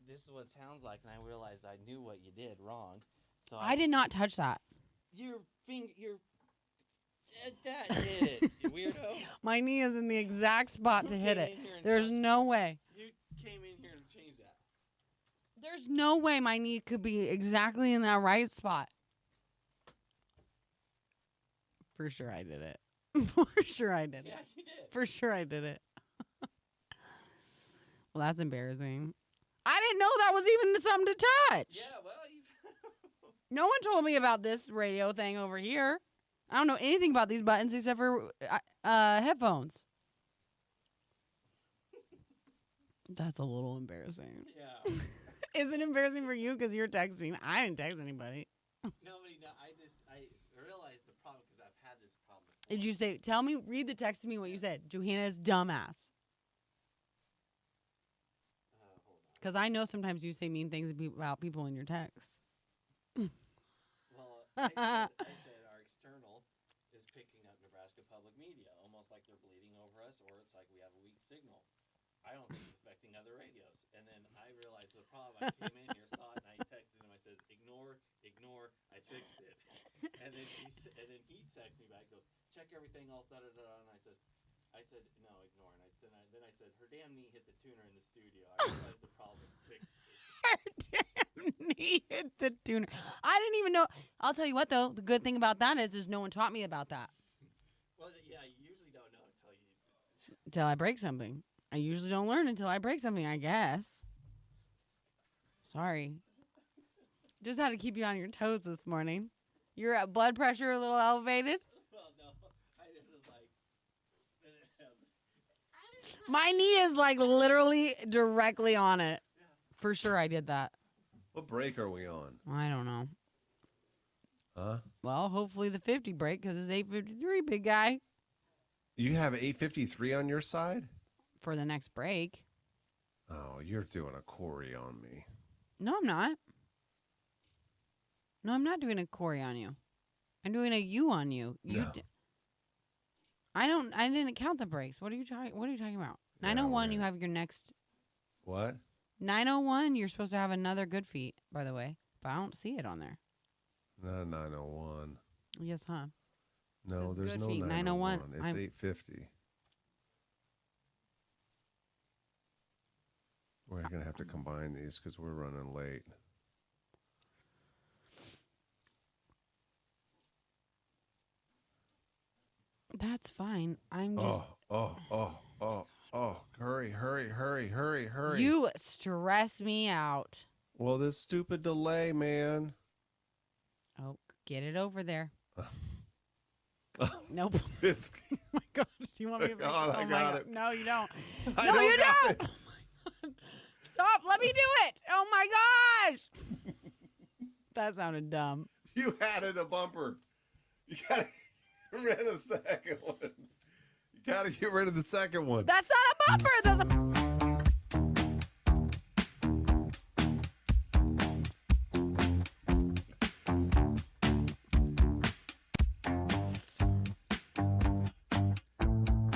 S10: "This is what it sounds like," and I realized I knew what you did wrong. So
S2: I did not touch that.
S10: Your finger, that hit it, you weirdo.
S2: My knee is in the exact spot to hit
S10: came
S2: it.
S10: in here and
S2: There's
S10: touched-
S2: no way.
S10: You came in here to change that.
S2: There's no way my knee could be exactly in that right spot. For sure I did it. For sure I did it.
S10: Yeah, you did.
S2: For sure I did it. Well, that's embarrassing. I didn't know that was even something to touch.
S10: Yeah, well, you.
S2: No one told me about this radio thing over here. I don't know anything about these buttons except for headphones. That's a little embarrassing.
S10: Yeah.
S2: Is it embarrassing for you because you're texting? I didn't text anybody.
S10: Nobody. No, I realized the problem because I've had this problem. Before.
S2: Did you say, tell me, read the text to me what you said. Johanna's dumbass.
S10: Hold on.
S2: Because I know sometimes you say mean things about people in your texts.
S10: Well, I said our external is picking up Nebraska public media, almost like they're bleeding over us, or it's like we have a weak signal. I don't think it's affecting other radios. And then I realized the problem. I came in here, saw it, and I texted him. I said, "Ignore, I fixed it." And then he texted me back, goes, "Check everything else, da da da." And I said, "No, ignore." And then I said, "Her damn knee hit the tuner in the studio." I realized the problem, fixed it.
S2: Damn, knee hit the tuner. I didn't even know. I'll tell you what, though. The good thing about that is no one taught me about that.
S10: Well, yeah, you usually don't know until you.
S2: Until I break something. I usually don't learn until I break something, I guess. Sorry. Just had to keep you on your toes this morning. Your blood pressure a little elevated?
S10: Well, no, I just was like.
S2: My knee is like literally directly on it. For sure I did that.
S1: What break are we on?
S2: I don't know.
S1: Huh?
S2: Well, hopefully the 50 break because it's 8:53, big guy.
S1: You have 8:53 on your side?
S2: For the next break.
S1: Oh, you're doing a Corey on me.
S2: No, I'm not. No, I'm not doing a Corey on you. I'm doing a you on you.
S1: No.
S2: I didn't count the breaks. What are you talking about?
S1: Yeah,
S2: 901 you
S1: we're-
S2: have your next
S1: What?
S2: 901 you're supposed to have another good feet, by the way. but I don't see it on there.
S1: 901.
S2: Yes, huh?
S1: No,
S2: Says
S1: there's
S2: Good
S1: no
S2: Feet,
S1: 901.
S2: 901.
S1: It's
S2: I'm-
S1: 850. We're going to have to combine these because we're running late.
S2: That's fine. I'm just.
S1: Hurry.
S2: You stress me out.
S1: Well, this stupid delay, man.
S2: Oh, get it over there. Nope.
S1: It's
S2: Oh my gosh. Do you want me to?
S1: God, I
S2: oh my
S1: got
S2: God.
S1: it.
S2: No, you don't.
S1: I
S2: No,
S1: don't
S2: you
S1: got
S2: don't.
S1: it.
S2: Oh my God. Stop. Let me do it. Oh my gosh. That sounded dumb.
S1: You had it a bumper. You got to get rid of the second one. You got to get rid of the second one.
S2: That's not a bumper. That's a.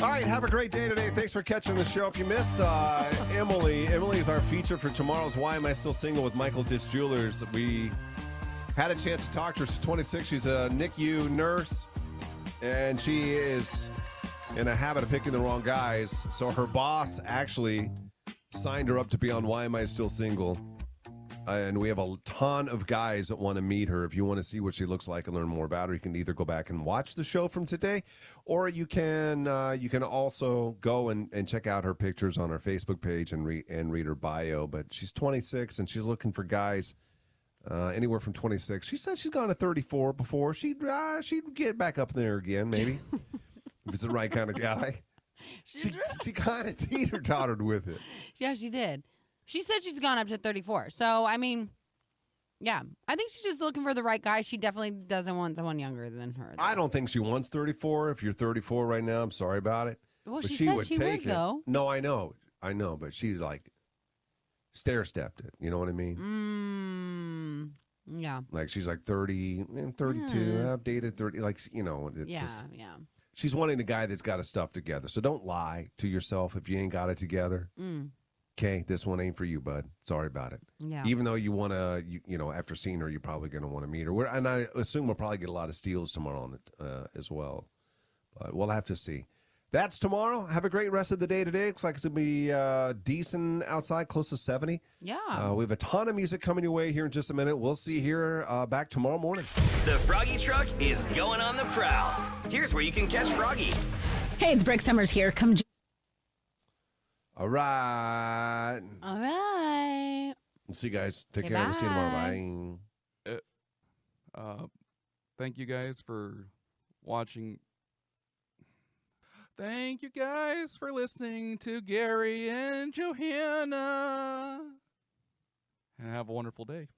S1: All right, have a great day today. Thanks for catching the show. If you missed Emily is our feature for tomorrow's Why Am I Still Single with Michael Ditch Jewelers. We had a chance to talk to her. She's 26. She's a NICU nurse, and she is in a habit of picking the wrong guys. So her boss actually signed her up to be on Why Am I Still Single. And we have a ton of guys that want to meet her. If you want to see what she looks like and learn more about her, you can either go back and watch the show from today, or you can also go and check out her pictures on her Facebook page and read her bio. But she's 26 and she's looking for guys anywhere from 26. She said she's gone to 34 before. She'd get back up there again, maybe if it's the right kind of guy. She kind of teeter-tottered with it.
S2: Yeah, she did. She said she's gone up to 34. So, I mean, yeah. I think she's just looking for the right guy. She definitely doesn't want someone younger than her, though.
S1: I don't think she wants 34. If you're 34 right now, I'm sorry about it.
S2: Well,
S1: but
S2: she said
S1: would
S2: she
S1: take
S2: would,
S1: it.
S2: though.
S1: No, I know, but she like stair-stepped it. You know what I mean?
S2: Yeah.
S1: Like she's like 30 and 32. I've dated 30. Like, you know, it's just.
S2: Yeah.
S1: She's wanting the guy that's got his stuff together. So don't lie to yourself if you ain't got it together. Okay, this one ain't for you, bud. Sorry about it.
S2: Yeah.
S1: Even though you want to, you know, after seeing her, you're probably going to want to meet her. And I assume we'll probably get a lot of steals tomorrow on it as well. But we'll have to see. That's tomorrow. Have a great rest of the day today. Looks like it's going to be decent outside, close to 70.
S2: Yeah.
S1: We have a ton of music coming your way here in just a minute. We'll see you here back tomorrow morning.
S4: The Froggy Truck is going on the prowl. Here's where you can catch Froggy.
S11: Hey, it's Brick Summers here. Come.
S1: All right.
S2: All right.
S1: See you guys. Take
S2: Okay,
S1: care. We'll see you tomorrow. Bye.
S12: Thank you guys for watching. Thank you guys for listening to Gary and Johanna. And have a wonderful day.